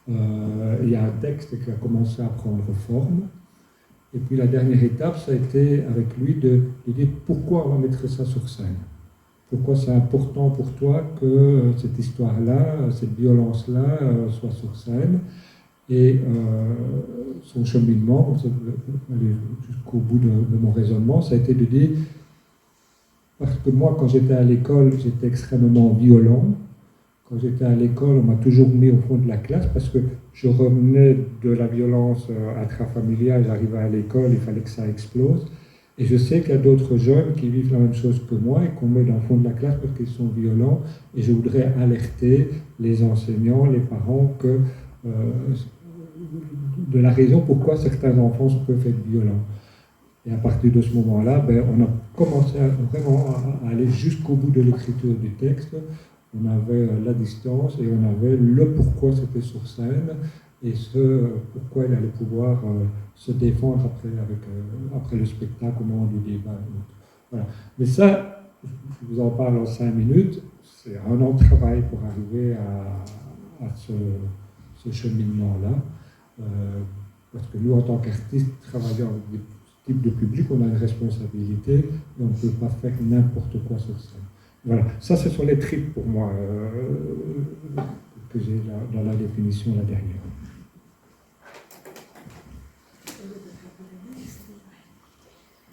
il y a un texte qui a commencé à prendre forme. Et puis la dernière étape, ça a été avec lui de dire pourquoi on va mettre ça sur scène. Pourquoi c'est important pour toi que cette histoire-là, cette violence-là soit sur scène. Et son cheminement, jusqu'au bout de mon raisonnement, ça a été de dire, parce que moi, quand j'étais à l'école, j'étais extrêmement violent. Quand j'étais à l'école, on m'a toujours mis au fond de la classe parce que je revenais de la violence intrafamiliale, j'arrivais à l'école, il fallait que ça explose. Et je sais qu'il y a d'autres jeunes qui vivent la même chose que moi et qu'on met dans le fond de la classe parce qu'ils sont violents. Et je voudrais alerter les enseignants, les parents, que de la raison pourquoi certains enfants peuvent être violents. Et à partir de ce moment-là, on a commencé vraiment à aller jusqu'au bout de l'écriture du texte. On avait la distance et on avait le pourquoi c'était sur scène et ce pourquoi il allait pouvoir se défendre après le spectacle au moment du débat. Voilà. Mais ça, je vous en parle en 5 minutes, c'est 1 an de travail pour arriver à ce cheminement-là. Parce que nous, en tant qu'artistes, travaillant avec des types de public, on a une responsabilité et on ne peut pas faire n'importe quoi sur scène. Voilà, ça ce sont les tripes pour moi que j'ai dans la définition la dernière.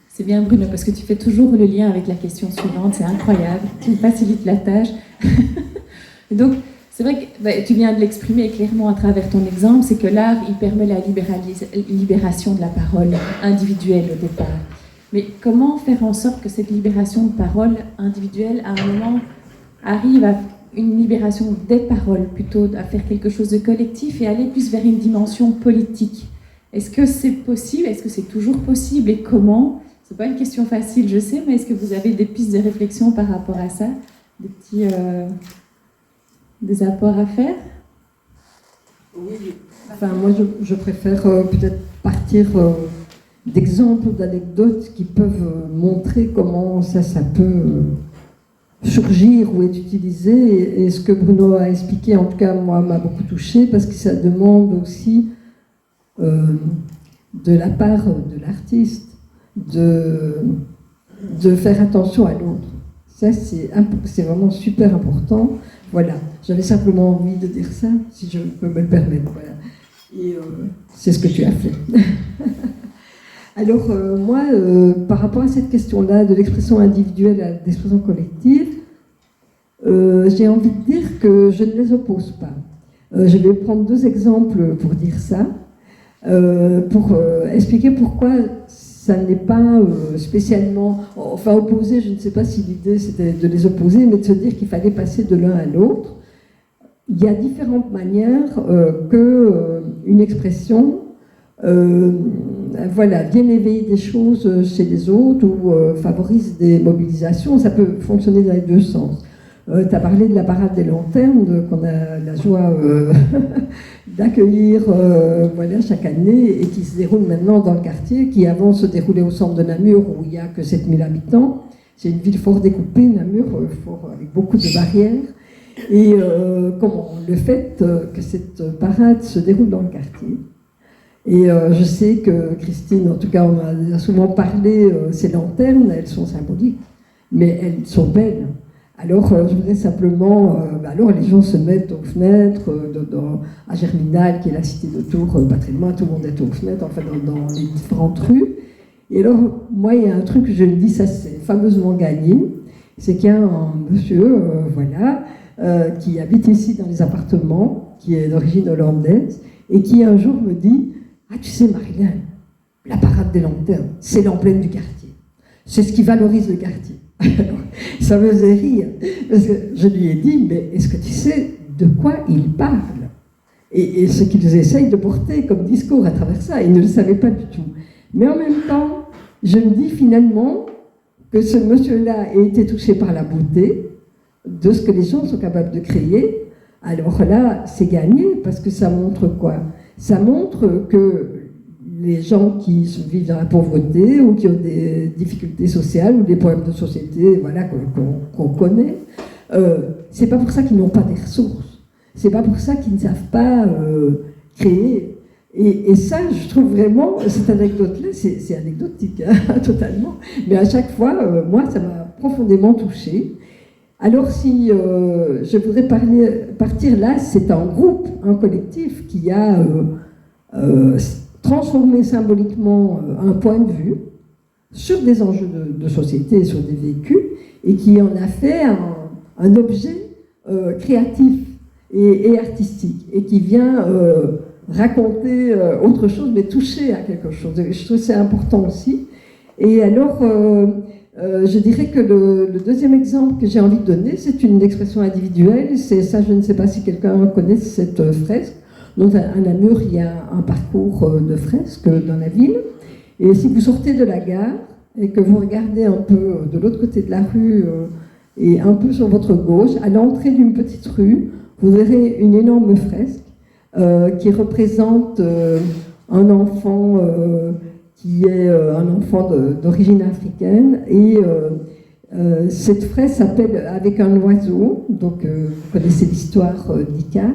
C'est bien Bruno, parce que tu fais toujours le lien avec la question suivante, c'est incroyable, tu me facilites la tâche. Et donc, c'est vrai que tu viens de l'exprimer clairement à travers ton exemple, c'est que l'art, il permet la libération de la parole individuelle au départ. Mais comment faire en sorte que cette libération de parole individuelle, à un moment, arrive à une libération des paroles, plutôt à faire quelque chose de collectif et aller plus vers une dimension politique? Est-ce que c'est possible? Est-ce que c'est toujours possible? Et comment? C'est pas une question facile, je sais, mais est-ce que vous avez des pistes de réflexion par rapport à ça? Des apports à faire? Oui, enfin, moi je préfère peut-être partir d'exemples, d'anecdotes qui peuvent montrer comment ça peut surgir ou être utilisé. Et ce que Bruno a expliqué, en tout cas, moi, m'a beaucoup touchée, parce que ça demande aussi de la part de l'artiste de faire attention à l'autre. Ça, c'est vraiment super important. Voilà, j'avais simplement envie de dire ça, si je peux me le permettre. Voilà. Et c'est ce que tu as fait. Alors, moi, par rapport à cette question-là, de l'expression individuelle à l'expression collective, j'ai envie de dire que je ne les oppose pas. Je vais prendre 2 exemples pour dire ça, pour expliquer pourquoi ça n'est pas spécialement, enfin opposé, je ne sais pas si l'idée c'était de les opposer, mais de se dire qu'il fallait passer de l'un à l'autre. Il y a différentes manières qu'une expression vienne éveiller des choses chez les autres ou favorise des mobilisations. Ça peut fonctionner dans les 2 sens. Tu as parlé de la parade des lanternes qu'on a la joie d'accueillir chaque année et qui se déroule maintenant dans le quartier, qui avant se déroulait au centre de Namur où il n'y a que 7000 habitants. C'est une ville fort découpée, Namur, avec beaucoup de barrières. Et le fait que cette parade se déroule dans le quartier. Et je sais que Christine, en tout cas, on a souvent parlé, ces lanternes, elles sont symboliques, mais elles sont belles. Alors, je voudrais simplement, alors les gens se mettent aux fenêtres, à Germinal, qui est la cité de Tours, pas très loin, tout le monde est aux fenêtres, enfin dans les différentes rues. Et alors, moi, il y a un truc que je me dis, ça c'est fameusement gagné, c'est qu'il y a un monsieur, qui habite ici dans les appartements, qui est d'origine hollandaise, et qui un jour me dit, ah tu sais Marilyn, la parade des lanternes, c'est l'emblème du quartier. C'est ce qui valorise le quartier. Alors, ça me faisait rire, parce que je lui ai dit, mais est-ce que tu sais de quoi il parle et ce qu'ils essayent de porter comme discours à travers ça, il ne le savait pas du tout. Mais en même temps, je me dis finalement que ce monsieur-là a été touché par la beauté de ce que les gens sont capables de créer. Alors là, c'est gagné, parce que ça montre quoi? Ça montre que les gens qui vivent dans la pauvreté ou qui ont des difficultés sociales ou des problèmes de société, qu'on connaît, c'est pas pour ça qu'ils n'ont pas des ressources. C'est pas pour ça qu'ils ne savent pas créer. Et ça, je trouve vraiment, cette anecdote-là, c'est anecdotique, hein, totalement. Mais à chaque fois, moi, ça m'a profondément touchée. Alors si je voudrais partir là, c'est un groupe, un collectif qui a transformé symboliquement un point de vue sur des enjeux de société, sur des vécus, et qui en a fait un objet créatif et artistique, et qui vient raconter autre chose, mais toucher à quelque chose. Je trouve que c'est important aussi. Et alors, je dirais que le deuxième exemple que j'ai envie de donner, c'est une expression individuelle. C'est ça, je ne sais pas si quelqu'un connaît cette fresque. Donc, à Namur, il y a un parcours de fresques dans la ville. Et si vous sortez de la gare et que vous regardez un peu de l'autre côté de la rue et un peu sur votre gauche, à l'entrée d'une petite rue, vous verrez une énorme fresque qui représente un enfant qui est un enfant d'origine africaine. Et cette fresque s'appelle Avec un oiseau. Donc, vous connaissez l'histoire d'Icare.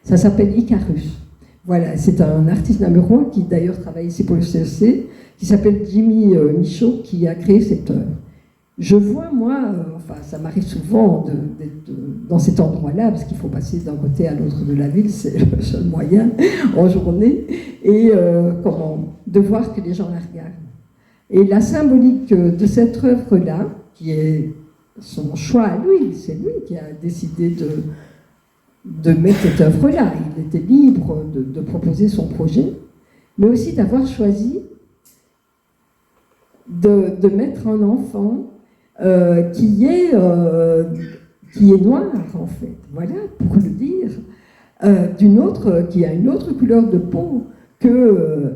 Ça s'appelle Icarus. Voilà, c'est un artiste namurois qui d'ailleurs travaille ici pour le CEC, qui s'appelle Jimmy Michaud, qui a créé cette œuvre. je vois, moi, enfin, ça m'arrive souvent d'être dans cet endroit-là, parce qu'il faut passer d'un côté à l'autre de la ville, c'est le seul moyen en journée, et de voir que les gens la regardent. Et la symbolique de cette œuvre-là, qui est son choix à lui, c'est lui qui a décidé de mettre cette œuvre-là. Il était libre de proposer son projet, mais aussi d'avoir choisi de mettre un enfant qui est noir, en fait, voilà, pour le dire, qui a une autre couleur de peau que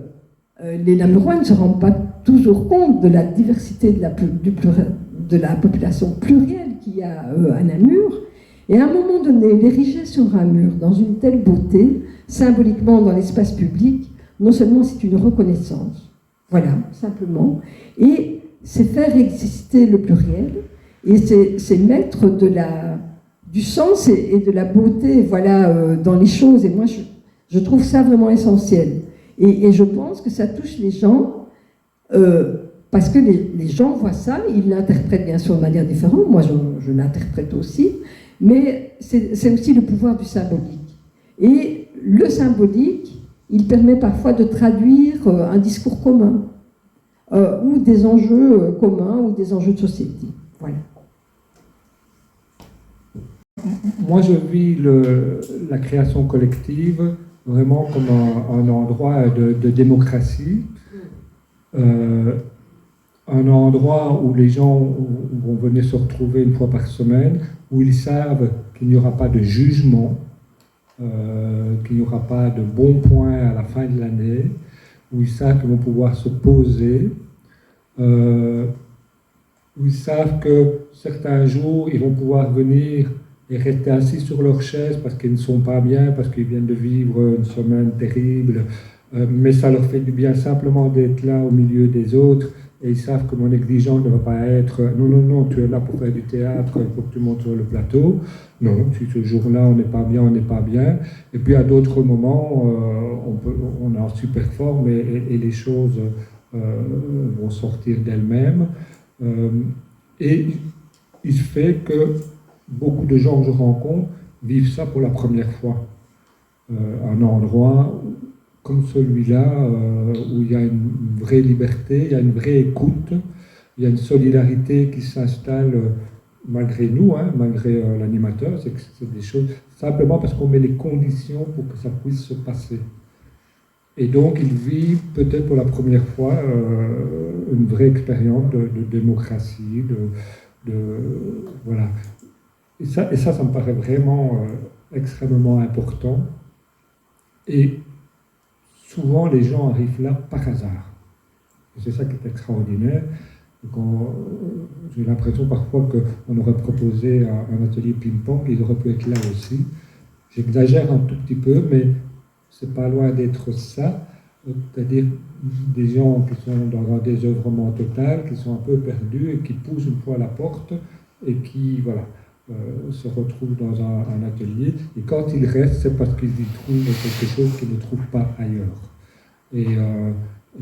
les Namurois ne se rendent pas toujours compte de la diversité de la population plurielle qu'il y a à Namur. Et à un moment donné, l'ériger sur un mur dans une telle beauté, symboliquement dans l'espace public, non seulement c'est une reconnaissance, voilà, simplement, et c'est faire exister le pluriel, et c'est mettre du sens et de la beauté, voilà, dans les choses. Et moi, je trouve ça vraiment essentiel. Et je pense que ça touche les gens, parce que les gens voient ça, ils l'interprètent bien sûr de manière différente, moi je l'interprète aussi, mais c'est aussi le pouvoir du symbolique. Et le symbolique, il permet parfois de traduire un discours commun, ou des enjeux communs, ou des enjeux de société. Voilà. Moi, je vis la création collective vraiment comme un endroit de démocratie, un endroit où les gens vont venir se retrouver une fois par semaine, où ils savent qu'il n'y aura pas de jugement, qu'il n'y aura pas de bons points à la fin de l'année, où ils savent qu'ils vont pouvoir se poser, où ils savent que certains jours, ils vont pouvoir venir et rester assis sur leur chaise parce qu'ils ne sont pas bien, parce qu'ils viennent de vivre une semaine terrible, mais ça leur fait du bien simplement d'être là au milieu des autres, et ils savent que mon exigence ne va pas être « non, tu es là pour faire du théâtre, il faut que tu montes sur le plateau ». Non, si ce jour-là on n'est pas bien, on n'est pas bien. Et puis à d'autres moments, on est en super forme et les choses vont sortir d'elles-mêmes. Et il se fait que beaucoup de gens que je rencontre vivent ça pour la première fois. Un endroit comme celui-là, où il y a une vraie liberté, il y a une vraie écoute, il y a une solidarité qui s'installe malgré nous, hein, malgré l'animateur, c'est des choses, simplement parce qu'on met les conditions pour que ça puisse se passer. Et donc ils vivent peut-être pour la première fois une vraie expérience de démocratie, voilà. Et ça me paraît vraiment extrêmement important. Et souvent, les gens arrivent là par hasard. Et c'est ça qui est extraordinaire. J'ai l'impression parfois qu'on aurait proposé un atelier ping-pong, ils auraient pu être là aussi. J'exagère un tout petit peu, mais c'est pas loin d'être ça. C'est-à-dire des gens qui sont dans un désœuvrement total, qui sont un peu perdus et qui poussent une fois à la porte et qui, voilà, se retrouvent dans un atelier. Et quand ils restent, c'est parce qu'ils y trouvent quelque chose qu'ils ne trouvent pas ailleurs. Et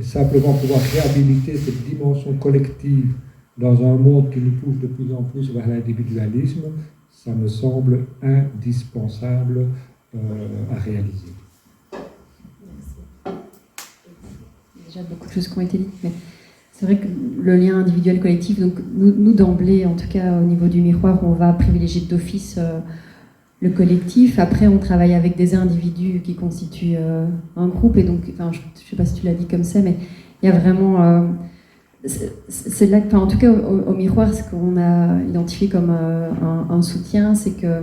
simplement pouvoir réhabiliter cette dimension collective dans un monde qui nous pousse de plus en plus vers l'individualisme, ça me semble indispensable à réaliser. Il y a déjà beaucoup de choses qui ont été dites, mais c'est vrai que le lien individuel-collectif, donc nous d'emblée, en tout cas au niveau du miroir, on va privilégier d'office le collectif. Après, on travaille avec des individus qui constituent un groupe, et donc, enfin, je ne sais pas si tu l'as dit comme ça, mais il y a vraiment... c'est là, enfin, en tout cas au miroir, ce qu'on a identifié comme un soutien, c'est que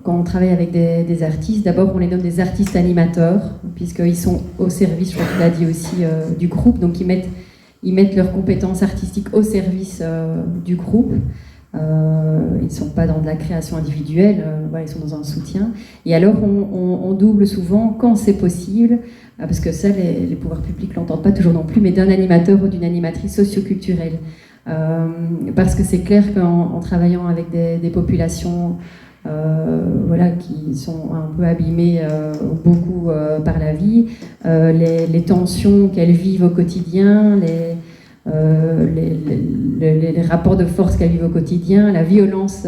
quand on travaille avec des artistes, d'abord on les nomme des artistes animateurs, puisqu'ils sont au service, je crois qu'il a dit aussi, du groupe, donc ils mettent leurs compétences artistiques au service du groupe. Ils ne sont pas dans de la création individuelle, voilà, ils sont dans un soutien. Et alors on double souvent, quand c'est possible, parce que ça les pouvoirs publics ne l'entendent pas toujours non plus, mais d'un animateur ou d'une animatrice socioculturelle. Parce que c'est clair qu'en travaillant avec des populations voilà, qui sont un peu abîmées beaucoup par la vie, les tensions qu'elles vivent au quotidien, les rapports de force qu'elle vit au quotidien, la violence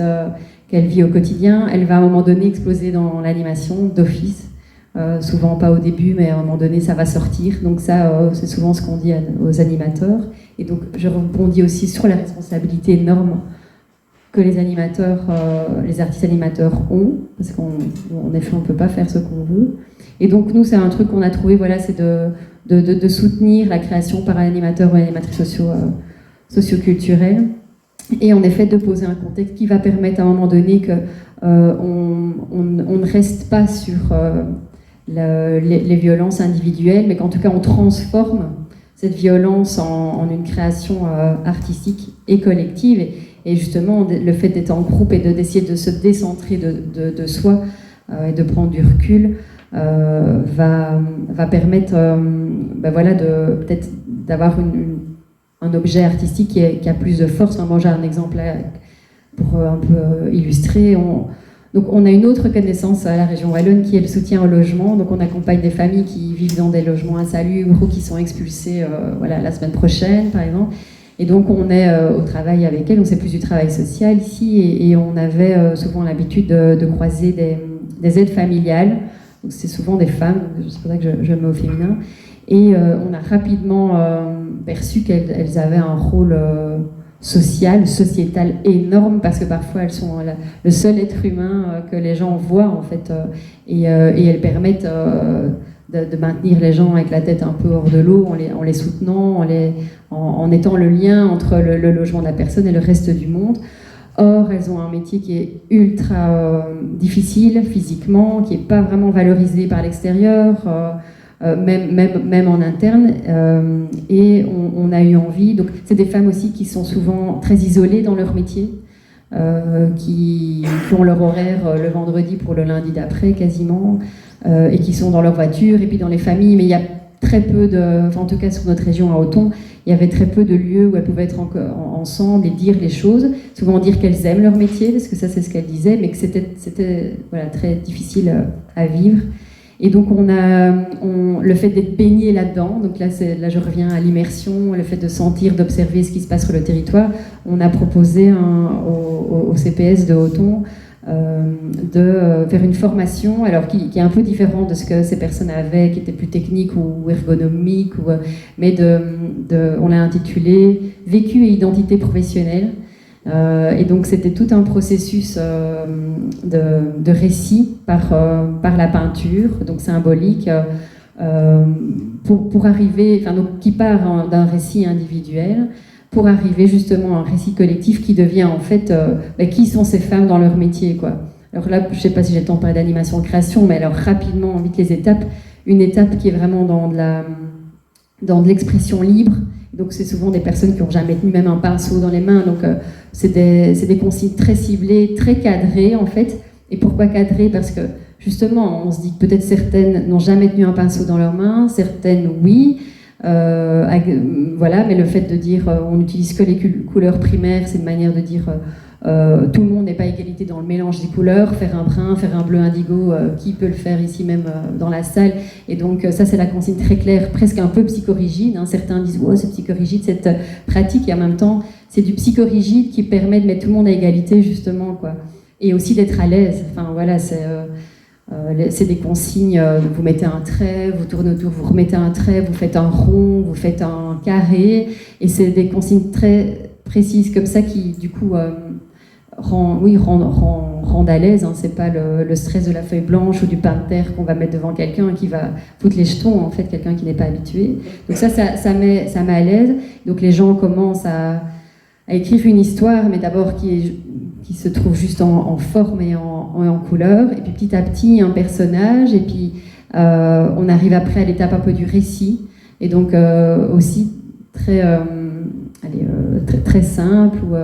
qu'elle vit au quotidien, elle va à un moment donné exploser dans l'animation d'office. Souvent pas au début, mais à un moment donné ça va sortir. Donc ça, c'est souvent ce qu'on dit aux animateurs. Et donc je rebondis aussi sur la responsabilité énorme que les animateurs, les artistes animateurs ont, parce qu'en effet on ne peut pas faire ce qu'on veut. Et donc nous c'est un truc qu'on a trouvé, voilà, c'est de soutenir la création par un animateur ou une animatrice socioculturelle. Et en effet de poser un contexte qui va permettre à un moment donné que on ne reste pas sur les violences individuelles, mais qu'en tout cas on transforme cette violence en une création artistique et collective. Et justement, le fait d'être en groupe et d'essayer de se décentrer de soi et de prendre du recul va permettre voilà, peut-être d'avoir un objet artistique qui a plus de force. Moi, j'ai un exemple là, pour un peu illustrer. Donc on a une autre connaissance à la région Wallonne qui est le soutien au logement. Donc on accompagne des familles qui vivent dans des logements insalubres ou qui sont expulsées voilà, la semaine prochaine, par exemple. Et donc on est au travail avec elles, on fait plus du travail social ici, et on avait souvent l'habitude de croiser des aides familiales. Donc c'est souvent des femmes, c'est pour ça que je mets au féminin. Et on a rapidement perçu qu'elles avaient un rôle sociétal énorme, parce que parfois elles sont le seul être humain que les gens voient en fait, et elles permettent de maintenir les gens avec la tête un peu hors de l'eau, en les soutenant, en étant le lien entre le logement de la personne et le reste du monde. Or, elles ont un métier qui est ultra difficile physiquement, qui n'est pas vraiment valorisé par l'extérieur, même en interne. Et on a eu envie... Donc, c'est des femmes aussi qui sont souvent très isolées dans leur métier, qui ont leur horaire le vendredi pour le lundi d'après, quasiment, et qui sont dans leur voiture, et puis dans les familles. Mais il y a très peu enfin, en tout cas sur notre région à Othon, il y avait très peu de lieux où elles pouvaient être ensemble et dire les choses, souvent dire qu'elles aiment leur métier, parce que ça c'est ce qu'elles disaient, mais que c'était voilà, très difficile à vivre. Et donc le fait d'être baigné là-dedans, donc là je reviens à l'immersion, le fait de sentir, d'observer ce qui se passe sur le territoire, on a proposé au CPS de Othon de faire une formation, alors qui est un peu différente de ce que ces personnes avaient, qui était plus technique ou ergonomique, mais on l'a intitulé « Vécu et identité professionnelle ». Et donc c'était tout un processus de récit par la peinture, donc symbolique, pour arriver, enfin, donc, qui part d'un récit individuel, pour arriver justement à un récit collectif qui devient en fait qui sont ces femmes dans leur métier, quoi. Alors là, je ne sais pas si j'ai le temps de parler d'animation création, mais alors rapidement, vite les étapes. Une étape qui est vraiment dans de l'expression libre. Donc c'est souvent des personnes qui n'ont jamais tenu même un pinceau dans les mains. Donc c'est des consignes très ciblées, très cadrées en fait. Et pourquoi cadrées? Parce que justement, on se dit que peut-être certaines n'ont jamais tenu un pinceau dans leurs mains, certaines oui. Voilà, mais le fait de dire on n'utilise que les couleurs primaires, c'est une manière de dire tout le monde n'est pas égalité dans le mélange des couleurs, faire un brun, faire un bleu indigo, qui peut le faire ici même dans la salle. Et donc ça c'est la consigne très claire, presque un peu psychorigide, hein. Certains disent oh, c'est psychorigide cette pratique, et en même temps c'est du psychorigide qui permet de mettre tout le monde à égalité justement, quoi. Et aussi d'être à l'aise, enfin voilà, c'est des consignes, vous mettez un trait, vous tournez autour, vous remettez un trait, vous faites un rond, vous faites un carré, et c'est des consignes très précises comme ça qui du coup rendent à l'aise, hein. C'est pas le stress de la feuille blanche ou du pain de terre qu'on va mettre devant quelqu'un qui va foutre les jetons, en fait, quelqu'un qui n'est pas habitué. Donc ça met à l'aise. Donc les gens commencent à écrire une histoire, mais d'abord qui se trouve juste en forme et en couleur, et puis petit à petit un personnage, et puis on arrive après à l'étape un peu du récit, et donc aussi très simple, où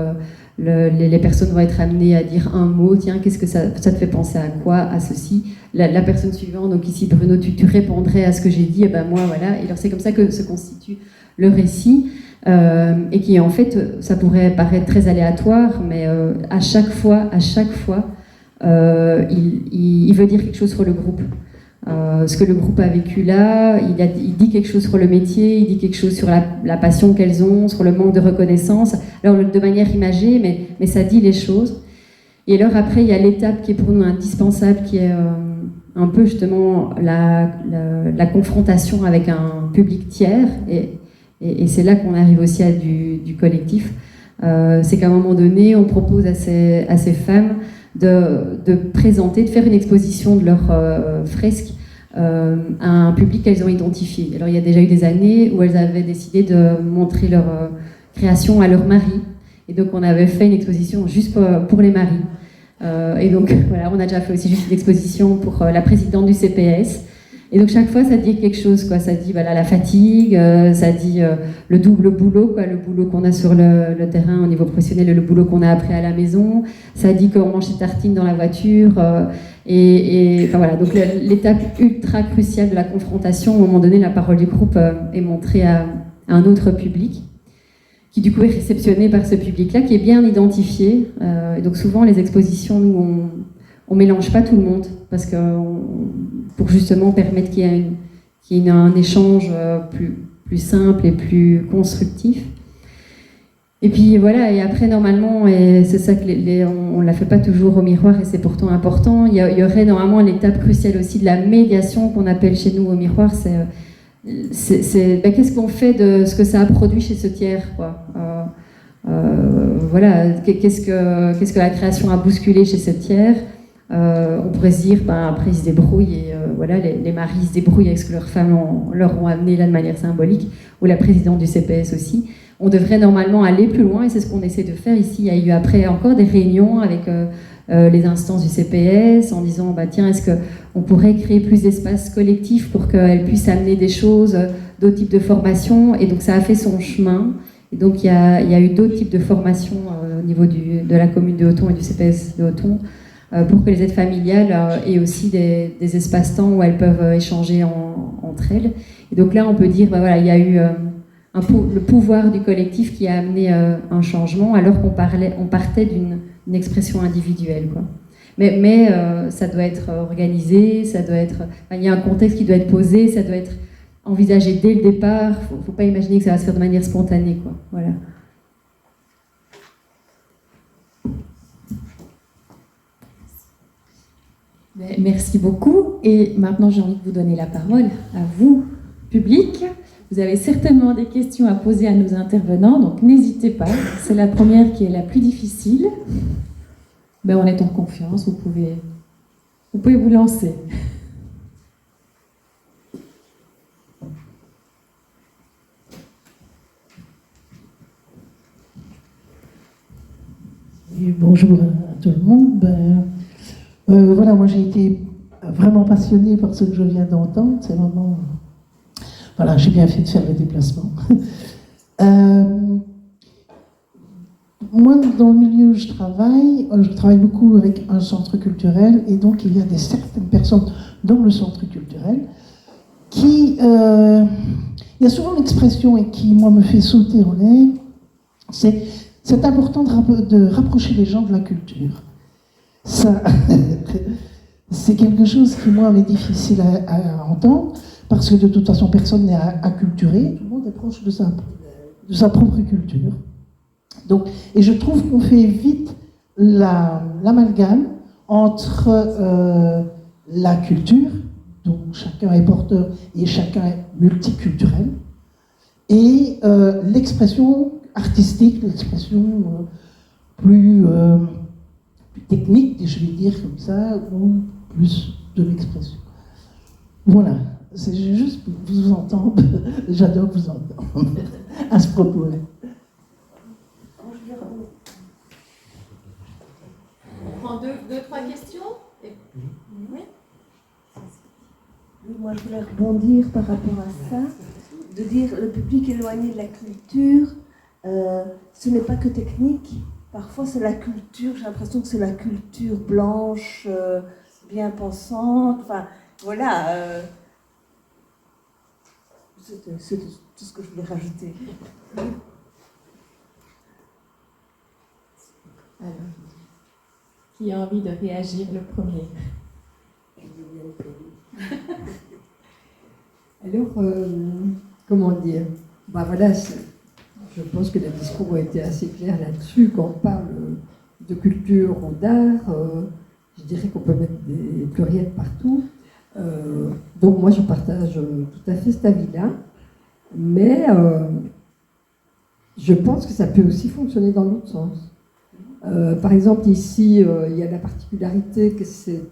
les personnes vont être amenées à dire un mot, tiens, qu'est-ce que ça te fait penser à quoi, à ceci, la personne suivante, donc ici Bruno, tu répondrais à ce que j'ai dit, et ben moi voilà, et alors c'est comme ça que se constitue le récit. Et qui en fait, ça pourrait paraître très aléatoire, mais à chaque fois, il veut dire quelque chose sur le groupe. ce que le groupe a vécu là. Il dit quelque chose sur le métier, il dit quelque chose sur la passion qu'elles ont, sur le manque de reconnaissance, alors de manière imagée, mais ça dit les choses. Et alors après, il y a l'étape qui est pour nous indispensable, qui est un peu justement la confrontation avec un public tiers, et c'est là qu'on arrive aussi à du collectif. C'est qu'à un moment donné, on propose à ces femmes de présenter, de faire une exposition de leurs fresques à un public qu'elles ont identifié. Alors il y a déjà eu des années où elles avaient décidé de montrer leur création à leur mari, et donc on avait fait une exposition juste pour les maris. Et donc voilà, on a déjà fait aussi juste une exposition pour la présidente du CPS. Et donc chaque fois ça dit quelque chose, quoi. Ça dit voilà, la fatigue, ça dit le double boulot, quoi, le boulot qu'on a sur le terrain au niveau professionnel et le boulot qu'on a après à la maison. Ça dit qu'on mange ses tartines dans la voiture. Et enfin, voilà, donc l'étape ultra cruciale de la confrontation, à un moment donné la parole du groupe est montrée à un autre public, qui du coup est réceptionné par ce public-là, qui est bien identifié. Et donc souvent les expositions, nous on mélange pas tout le monde, parce que pour justement permettre qu'il y ait un échange plus simple et plus constructif. Et puis voilà, et après normalement, et c'est ça que on ne la fait pas toujours au miroir, et c'est pourtant important, il y aurait normalement l'étape cruciale aussi de la médiation qu'on appelle chez nous au miroir, c'est qu'est-ce qu'on fait de ce que ça a produit chez ce tiers, quoi. Voilà, qu'est-ce que la création a bousculé chez ce tiers. On pourrait se dire, après ils se débrouillent, et voilà, les maris se débrouillent avec ce que leurs femmes leur ont amené là de manière symbolique, ou la présidente du CPS aussi. On devrait normalement aller plus loin, et c'est ce qu'on essaie de faire ici. Il y a eu après encore des réunions avec les instances du CPS en disant, tiens, est-ce qu'on pourrait créer plus d'espaces collectifs pour qu'elles puissent amener des choses, d'autres types de formations. Et donc ça a fait son chemin. Et donc il y a eu d'autres types de formations au niveau de la commune de Hoton et du CPS de Hoton, pour que les aides familiales aient aussi des espaces-temps où elles peuvent échanger entre elles. Et donc là, on peut dire, voilà, il y a eu le pouvoir du collectif qui a amené un changement, alors qu'on partait d'une expression individuelle, quoi. Mais ça doit être organisé, ça doit être, il y a un contexte qui doit être posé, ça doit être envisagé dès le départ. Faut pas imaginer que ça va se faire de manière spontanée, quoi. Voilà. Merci beaucoup. Et maintenant, j'ai envie de vous donner la parole à vous, public. Vous avez certainement des questions à poser à nos intervenants, donc n'hésitez pas. C'est la première qui est la plus difficile. On est en confiance, vous pouvez vous lancer. Et bonjour à tout le monde. Voilà, moi j'ai été vraiment passionnée par ce que je viens d'entendre. C'est vraiment... Voilà, j'ai bien fait de faire le déplacement. Moi, dans le milieu où je travaille beaucoup avec un centre culturel, et donc il y a certaines personnes dans le centre culturel qui... il y a souvent l'expression, et qui, moi, me fait sauter aux lèvres, c'est important de rapprocher les gens de la culture. Ça, c'est quelque chose qui, moi, m'est difficile à entendre, parce que de toute façon, personne n'est acculturé, tout le monde est proche de sa propre culture. Donc, et je trouve qu'on fait vite l'amalgame entre la culture, dont chacun est porteur et chacun est multiculturel, et l'expression artistique, l'expression plus technique, je vais dire comme ça, ou plus de l'expression. Voilà, c'est juste pour vous entendre, j'adore vous entendre à ce propos-là. On prend deux, trois questions. Oui. Moi, je voulais rebondir par rapport à ça, de dire le public éloigné de la culture, ce n'est pas que technique. Parfois, c'est la culture, j'ai l'impression que c'est la culture blanche, bien pensante, enfin, voilà. C'est tout ce que je voulais rajouter. Alors, qui a envie de réagir le premier? Alors, comment dire? Bah voilà, je pense que les discours ont été assez clairs là-dessus. Quand on parle de culture ou d'art, je dirais qu'on peut mettre des pluriels partout. Donc moi, je partage tout à fait cet avis-là. Mais je pense que ça peut aussi fonctionner dans l'autre sens. Par exemple, ici, il y a la particularité que c'est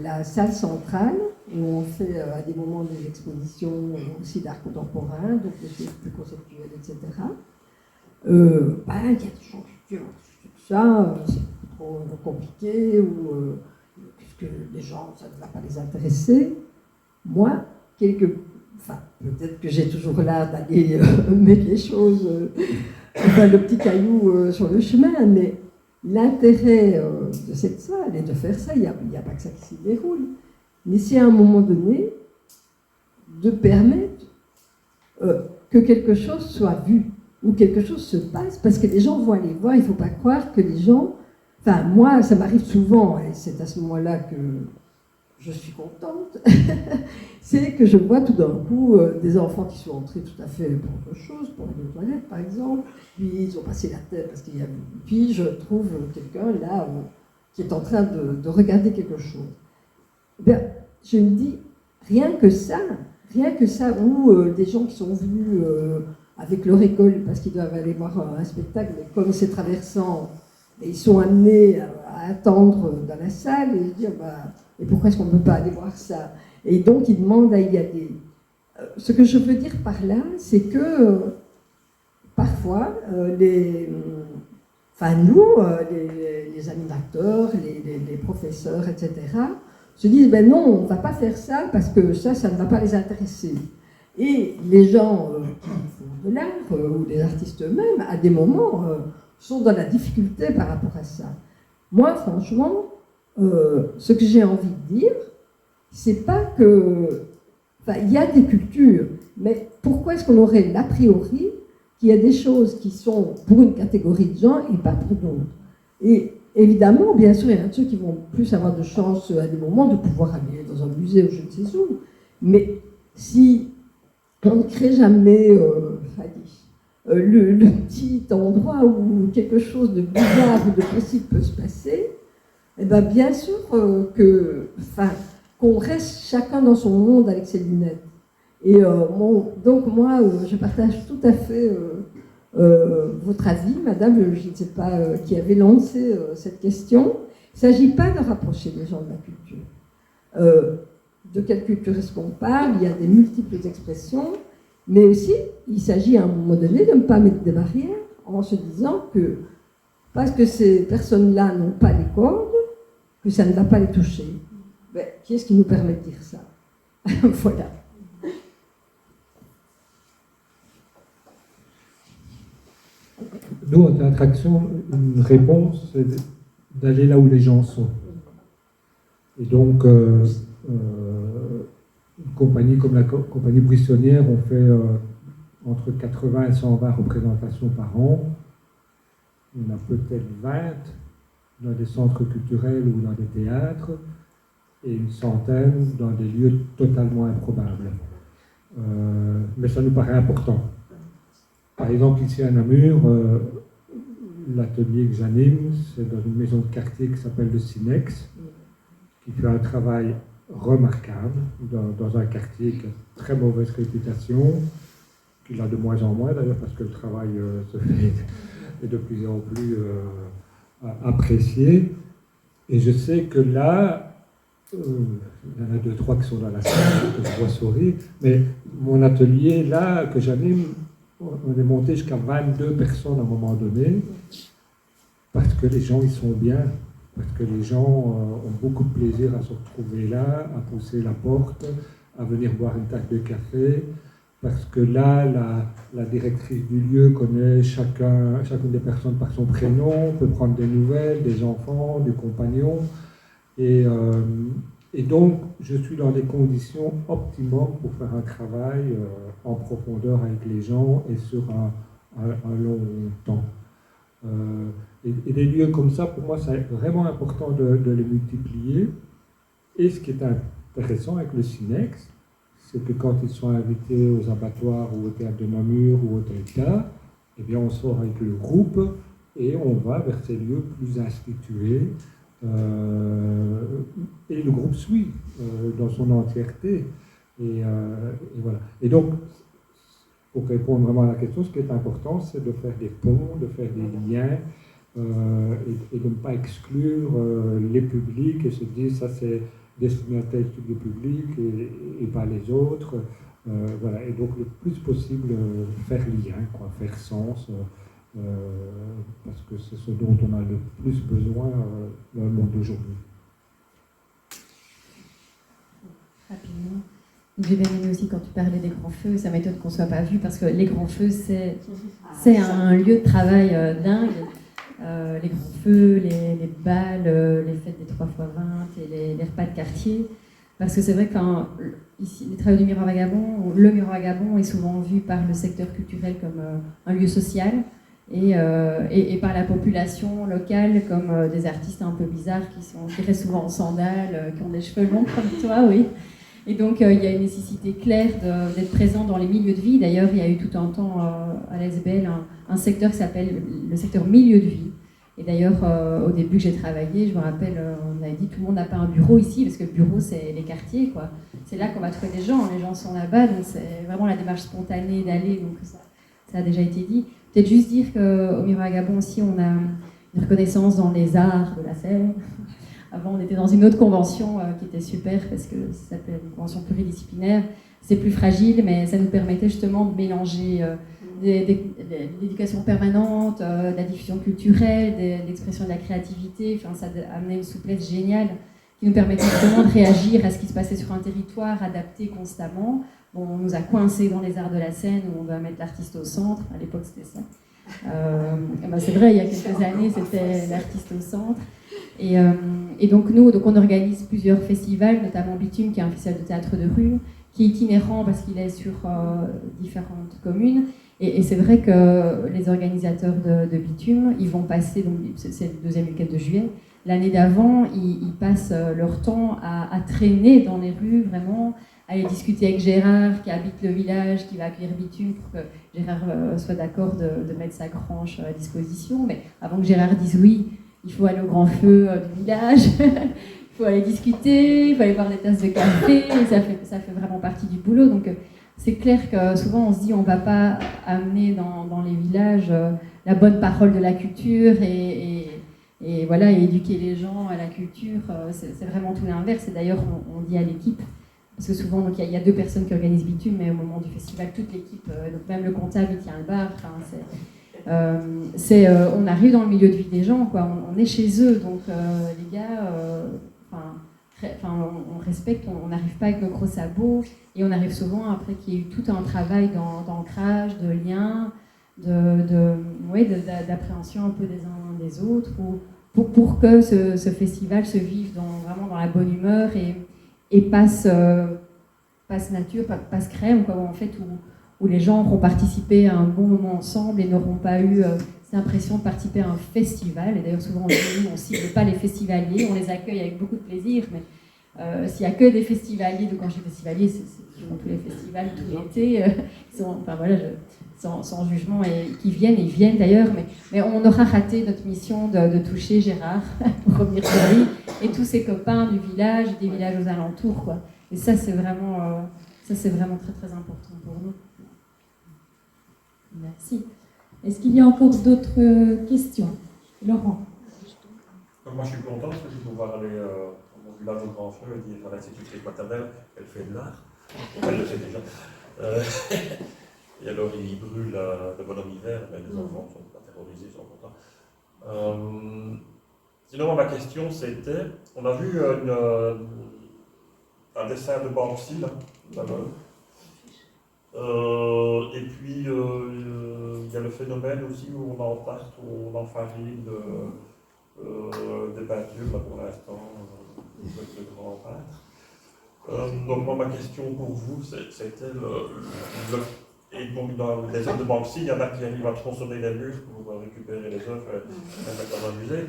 la salle centrale, où on fait à des moments des expositions aussi d'art contemporain, donc des choses plus conceptuelles, etc. Il y a des gens qui disent tout ça, c'est trop compliqué, ou puisque les gens, ça ne va pas les intéresser. Moi, peut-être que j'ai toujours l'air d'aller mettre les choses, le petit caillou sur le chemin, mais l'intérêt de cette salle est de faire ça. Il n'y a pas que ça qui s'y déroule. Mais c'est à un moment donné de permettre que quelque chose soit vu ou quelque chose se passe, parce que les gens vont aller voir. Il ne faut pas croire que les gens... Enfin, moi, ça m'arrive souvent, et c'est à ce moment-là que je suis contente, c'est que je vois tout d'un coup des enfants qui sont entrés tout à fait pour autre chose, pour aller aux toilettes par exemple, puis ils ont passé la tête parce qu'il y a... Puis je trouve quelqu'un là qui est en train de regarder quelque chose. Bien, je me dis, rien que ça, ou des gens qui sont venus avec leur école parce qu'ils doivent aller voir un spectacle, mais comme c'est traversant, ils sont amenés à attendre dans la salle et se dire, et pourquoi est-ce qu'on ne peut pas aller voir ça? Et donc ils demandent à y aller. Ce que je veux dire par là, c'est que parfois, les animateurs, les professeurs, etc., se disent, non, on ne va pas faire ça parce que ça ne va pas les intéresser. Et les gens qui font de l'art, ou les artistes eux-mêmes, à des moments, sont dans la difficulté par rapport à ça. Moi, franchement, ce que j'ai envie de dire, c'est pas que... il y a des cultures, mais pourquoi est-ce qu'on aurait l'a priori qu'il y a des choses qui sont pour une catégorie de gens et pas pour d'autres? Et évidemment, bien sûr, il y en a ceux qui vont plus avoir de chance à des moments de pouvoir aller dans un musée ou je ne sais où. Mais si on ne crée jamais le petit endroit où quelque chose de bizarre ou de possible peut se passer, eh bien sûr qu'on reste chacun dans son monde avec ses lunettes. Et donc moi, je partage tout à fait votre avis, madame, je ne sais pas qui avait lancé cette question. Il ne s'agit pas de rapprocher les gens de la culture. De quelle culture est-ce qu'on parle? Il y a des multiples expressions, mais aussi, il s'agit à un moment donné de ne pas mettre des barrières en se disant que parce que ces personnes-là n'ont pas les cordes, que ça ne va pas les toucher. Qui est-ce qui nous permet de dire ça? Voilà. Nous, en Théâtre Action, une réponse, c'est d'aller là où les gens sont. Et donc, une compagnie comme la compagnie Buissonnière, on fait entre 80 et 120 représentations par an. On a peut-être 20 dans des centres culturels ou dans des théâtres, et une centaine dans des lieux totalement improbables. Mais ça nous paraît important. Par exemple, ici à Namur, l'atelier que j'anime, c'est dans une maison de quartier qui s'appelle le Cinex, qui fait un travail remarquable dans un quartier qui a très mauvaise réputation, qu'il a de moins en moins d'ailleurs parce que le travail se fait est de plus en plus apprécié. Et je sais que là, il y en a 2-3 qui sont dans la salle, que je vois sourire, mais mon atelier là que j'anime, on est monté jusqu'à 22 personnes à un moment donné, parce que les gens ils sont bien, parce que les gens ont beaucoup de plaisir à se retrouver là, à pousser la porte, à venir boire une tasse de café, parce que là, la directrice du lieu connaît chacune des personnes par son prénom, peut prendre des nouvelles, des enfants, du compagnon, et donc je suis dans les conditions optimum pour faire un travail en profondeur avec les gens et sur un long temps. Et des lieux comme ça, pour moi, c'est vraiment important de les multiplier. Et ce qui est intéressant avec le Cinex, c'est que quand ils sont invités aux abattoirs ou au théâtre de Namur ou au Delta, eh bien on sort avec le groupe et on va vers ces lieux plus institués. Et le groupe suit dans son entièreté. Et voilà. Et donc, pour répondre vraiment à la question, ce qui est important, c'est de faire des ponts, de faire des liens et de ne pas exclure les publics et se dire ça c'est destiné à tel type de public et pas les autres. Voilà. Et donc, le plus possible, faire lien, quoi, faire sens. Parce que c'est ce dont on a le plus besoin dans le monde d'aujourd'hui. Rapidement. J'ai bien aimé aussi quand tu parlais des grands feux, ça m'étonne qu'on ne soit pas vu parce que les grands feux, c'est un lieu de travail dingue. Les grands feux, les balles, les fêtes des 3x20 et les repas de quartier. Parce que c'est vrai que ici, les travaux du Miroir Vagabond, ou le Miroir Vagabond est souvent vu par le secteur culturel comme un lieu social. Et par la population locale comme des artistes un peu bizarres qui restent souvent en sandales, qui ont des cheveux longs comme toi, oui. Et donc il y a une nécessité claire d'être présent dans les milieux de vie. D'ailleurs, il y a eu tout un temps à la SBL un secteur qui s'appelle le secteur milieu de vie. Et d'ailleurs, au début que j'ai travaillé, je me rappelle, on avait dit tout le monde n'a pas un bureau ici, parce que le bureau, c'est les quartiers, quoi. C'est là qu'on va trouver des gens, les gens sont là-bas, donc c'est vraiment la démarche spontanée d'aller, donc ça a déjà été dit. Peut-être juste dire qu'au Miroir Vagabond aussi, on a une reconnaissance dans les arts de la scène. Avant, on était dans une autre convention qui était super parce que ça s'appelle une convention pluridisciplinaire. C'est plus fragile, mais ça nous permettait justement de mélanger l'éducation permanente, de la diffusion culturelle, de l'expression de la créativité. Enfin, ça amenait une souplesse géniale qui nous permettait justement de réagir à ce qui se passait sur un territoire, adapté constamment. Bon, on nous a coincés dans les arts de la scène où on doit mettre l'artiste au centre. À l'époque, c'était ça. C'est vrai, il y a quelques années, c'était l'artiste au centre. Et donc, on organise plusieurs festivals, notamment Bitume, qui est un festival de théâtre de rue, qui est itinérant parce qu'il est sur différentes communes. Et c'est vrai que les organisateurs de Bitume, ils vont passer, donc c'est le deuxième week-end de juillet, l'année d'avant, ils passent leur temps à traîner dans les rues, vraiment, à aller discuter avec Gérard, qui habite le village, qui va accueillir Bitume, pour que Gérard soit d'accord de mettre sa grange à disposition. Mais avant que Gérard dise oui, il faut aller au grand feu du village, il faut aller discuter, il faut aller boire des tasses de café, et ça fait vraiment partie du boulot. Donc c'est clair que souvent on se dit on ne va pas amener dans les villages la bonne parole de la culture et voilà, et éduquer les gens à la culture. C'est vraiment tout l'inverse. Et d'ailleurs, on dit à l'équipe, parce que souvent il y a deux personnes qui organisent Bitume, mais au moment du festival, toute l'équipe, donc même le comptable, il tient le bar. On arrive dans le milieu de vie des gens, quoi. On est chez eux, donc les gars, on respecte, on n'arrive pas avec nos gros sabots, et on arrive souvent après qu'il y ait eu tout un travail d'ancrage, de lien, d'appréhension un peu des uns des autres, pour que ce festival se vive vraiment dans la bonne humeur et passe nature, passe crème, quoi, en fait, où les gens auront participé à un bon moment ensemble et n'auront pas eu cette impression de participer à un festival. Et d'ailleurs, souvent, on ne cible pas les festivaliers, on les accueille avec beaucoup de plaisir, mais s'il n'y a que des festivaliers, donc quand je dis festivaliers, c'est tous les festivals tout l'été, sans jugement, et qui viennent d'ailleurs, mais on aura raté notre mission de toucher Gérard, pour revenir sur lui, et tous ses copains du village, et des villages aux alentours, quoi. Et ça, c'est vraiment très très important pour nous. Merci. Est-ce qu'il y a encore d'autres questions? Laurent. Moi, je suis content parce que je vais pouvoir aller au village au Grand Feu et dire à l'institutrice maternelle qu'elle fait de l'art. Elle le fait déjà. Et alors, il brûle le bonhomme hiver, mais les enfants sont pas terrorisés, ils sont contents. Sinon, ma question, c'était, on a vu un dessin de Banksy, là, et puis, il y a le phénomène aussi où on emparte, où on enfarine des peintures, là, pour l'instant, de grands peintres. Donc, moi, ma question pour vous, c'était et donc, dans les œuvres de Banksy, il y en a qui arrivent à tronçonner les murs pour récupérer les œuvres et les mettre dans un musée.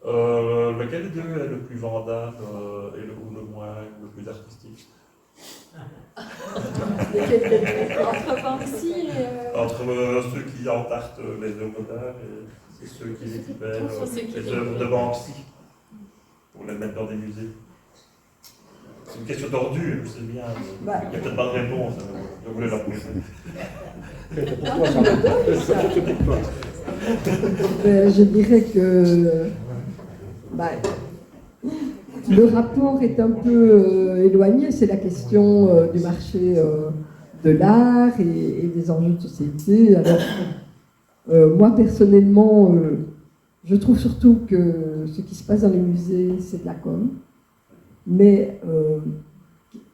Lequel des deux est le plus vendable et ou le moins, le plus artistique? Entre Banksy et... Entre ceux qui entartent les œuvres d'art et ceux qui récupèrent les œuvres de Banksy pour les mettre dans des musées. C'est une question tordue, je sais bien. Il n'y a peut-être pas de réponse. Je voulais la poser. Je dirais que le rapport est un peu éloigné. C'est la question du marché de l'art et des enjeux de société. Alors, moi, personnellement, je trouve surtout que ce qui se passe dans les musées, c'est de la com, mais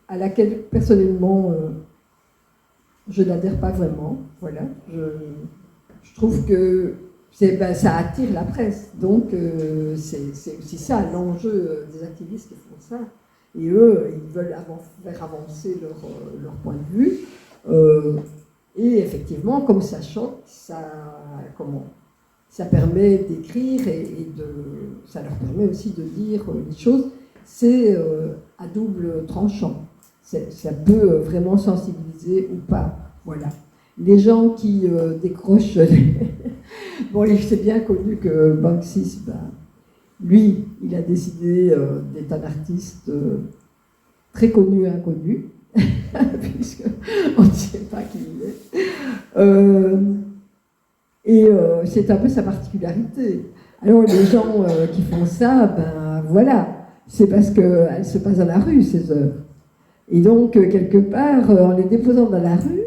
à laquelle, personnellement, je n'adhère pas vraiment. Voilà. Je trouve que ça attire la presse. Donc, c'est aussi ça, l'enjeu des activistes qui font ça. Et eux, ils veulent faire avancer leur point de vue. Et effectivement, comme ça choque, ça permet d'écrire et ça leur permet aussi de dire les choses. C'est à double tranchant. Ça peut vraiment sensibiliser ou pas. Voilà. Les gens qui décrochent... Bon, c'est bien connu que Banksy, lui, il a décidé d'être un artiste très connu et inconnu, puisqu'on ne sait pas qui il est. C'est un peu sa particularité. Alors, les gens qui font ça, voilà, c'est parce qu'elles se passent dans la rue, ces œuvres. Et donc, quelque part, en les déposant dans la rue,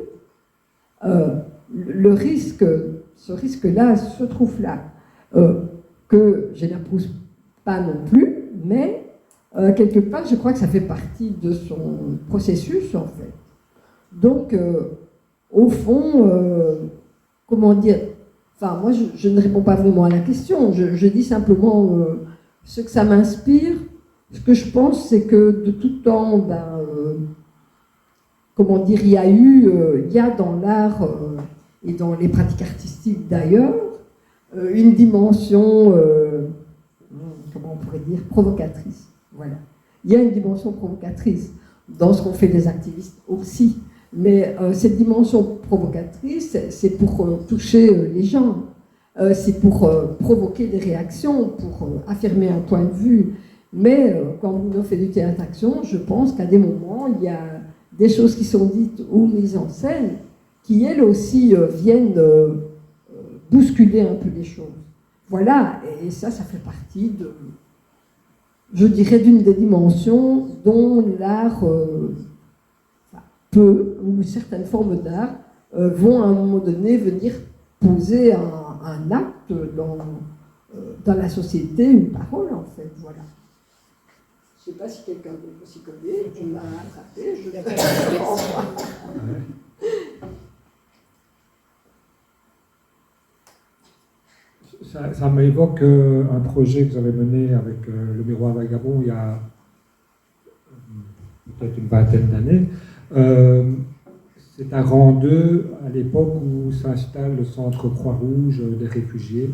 ce risque-là se trouve là, que je n'approuve pas non plus, mais quelque part, je crois que ça fait partie de son processus, en fait. Donc, au fond, comment dire, enfin, moi, je ne réponds pas vraiment à la question, je dis simplement ce que ça m'inspire. Ce que je pense, c'est que de tout temps, comment dire, il y a dans l'art et dans les pratiques artistiques d'ailleurs, une dimension, comment on pourrait dire, provocatrice. Voilà. Il y a une dimension provocatrice dans ce qu'ont fait les activistes aussi. Mais cette dimension provocatrice, c'est pour toucher les gens, c'est pour provoquer des réactions, pour affirmer un point de vue. Mais quand on fait du théâtre-action, je pense qu'à des moments, il y a des choses qui sont dites ou mises en scène qui, elles aussi, viennent bousculer un peu les choses. Voilà, et ça fait partie je dirais, d'une des dimensions dont l'art peut, ou certaines formes d'art, vont à un moment donné venir poser un acte dans la société, une parole, en fait, voilà. Je ne sais pas si quelqu'un peut s'y coller, tu m'as attrapé, je l'ai Ça m'évoque un projet que j'avais mené avec le Miroir Vagabond il y a peut-être une vingtaine d'années. C'est à Rang-2, à l'époque où s'installe le centre Croix-Rouge des réfugiés.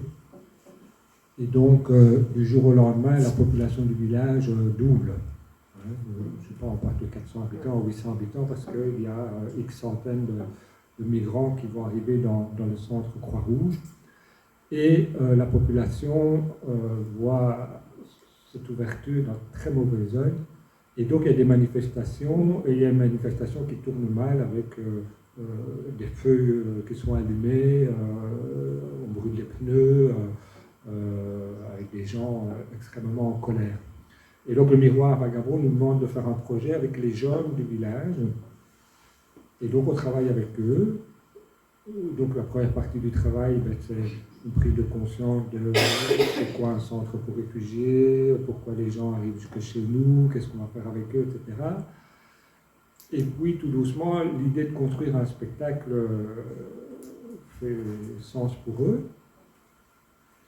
Et donc, du jour au lendemain, la population du village double. Je ne sais pas, on passe de 400 habitants à 800 habitants parce qu'il y a X centaines de migrants qui vont arriver dans le centre Croix-Rouge. Et la population voit cette ouverture d'un très mauvais œil. Et donc, il y a des manifestations, et il y a une manifestation qui tourne mal avec des feux qui sont allumés, on brûle les pneus, avec des gens extrêmement en colère. Et donc, le Miroir Vagabond nous demande de faire un projet avec les jeunes du village. Et donc, on travaille avec eux. Donc, la première partie du travail, c'est une prise de conscience de c'est quoi un centre pour réfugiés, pourquoi les gens arrivent jusque chez nous, qu'est-ce qu'on va faire avec eux, etc. Et puis, tout doucement, l'idée de construire un spectacle fait sens pour eux.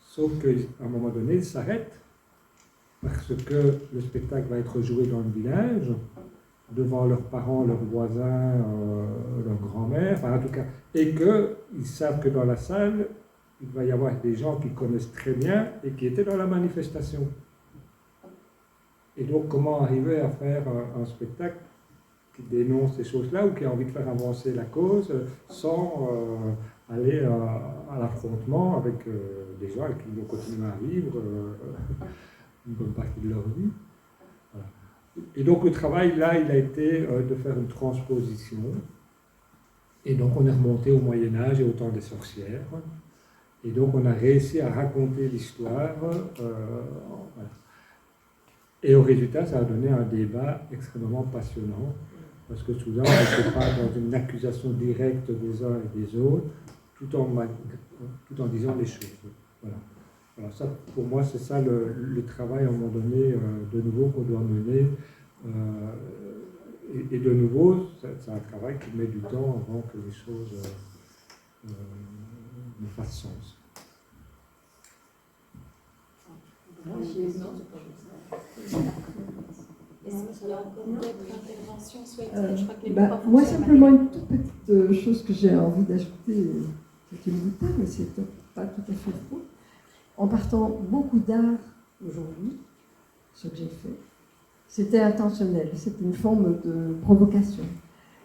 Sauf qu'à un moment donné, ils s'arrêtent parce que le spectacle va être joué dans le village, devant leurs parents, leurs voisins, leur grand-mère, enfin en tout cas, et qu'ils savent que dans la salle, il va y avoir des gens qui connaissent très bien et qui étaient dans la manifestation. Et donc, comment arriver à faire un spectacle qui dénonce ces choses-là ou qui a envie de faire avancer la cause sans aller à l'affrontement avec des gens qui vont continuer à vivre une bonne partie de leur vie. Voilà. Et donc, le travail, là, il a été de faire une transposition. Et donc, on est remonté au Moyen-Âge et au temps des sorcières. Et donc, on a réussi à raconter l'histoire. Voilà. Et au résultat, ça a donné un débat extrêmement passionnant, parce que souvent, on n'était pas dans une accusation directe des uns et des autres, tout en disant les choses. Voilà. Alors ça, pour moi, c'est ça le travail, à un moment donné, de nouveau, qu'on doit mener. Et de nouveau, c'est un travail qui met du temps avant que les choses me fassent sens. Est-ce qu'il y a encore d'autres interventions souhaitées? Je crois que les profs moi, simplement une toute petite chose que j'ai envie d'ajouter, c'est une boutade, mais c'est pas tout à fait faux. En partant beaucoup d'art aujourd'hui, ce que j'ai fait, c'était intentionnel, c'était une forme de provocation.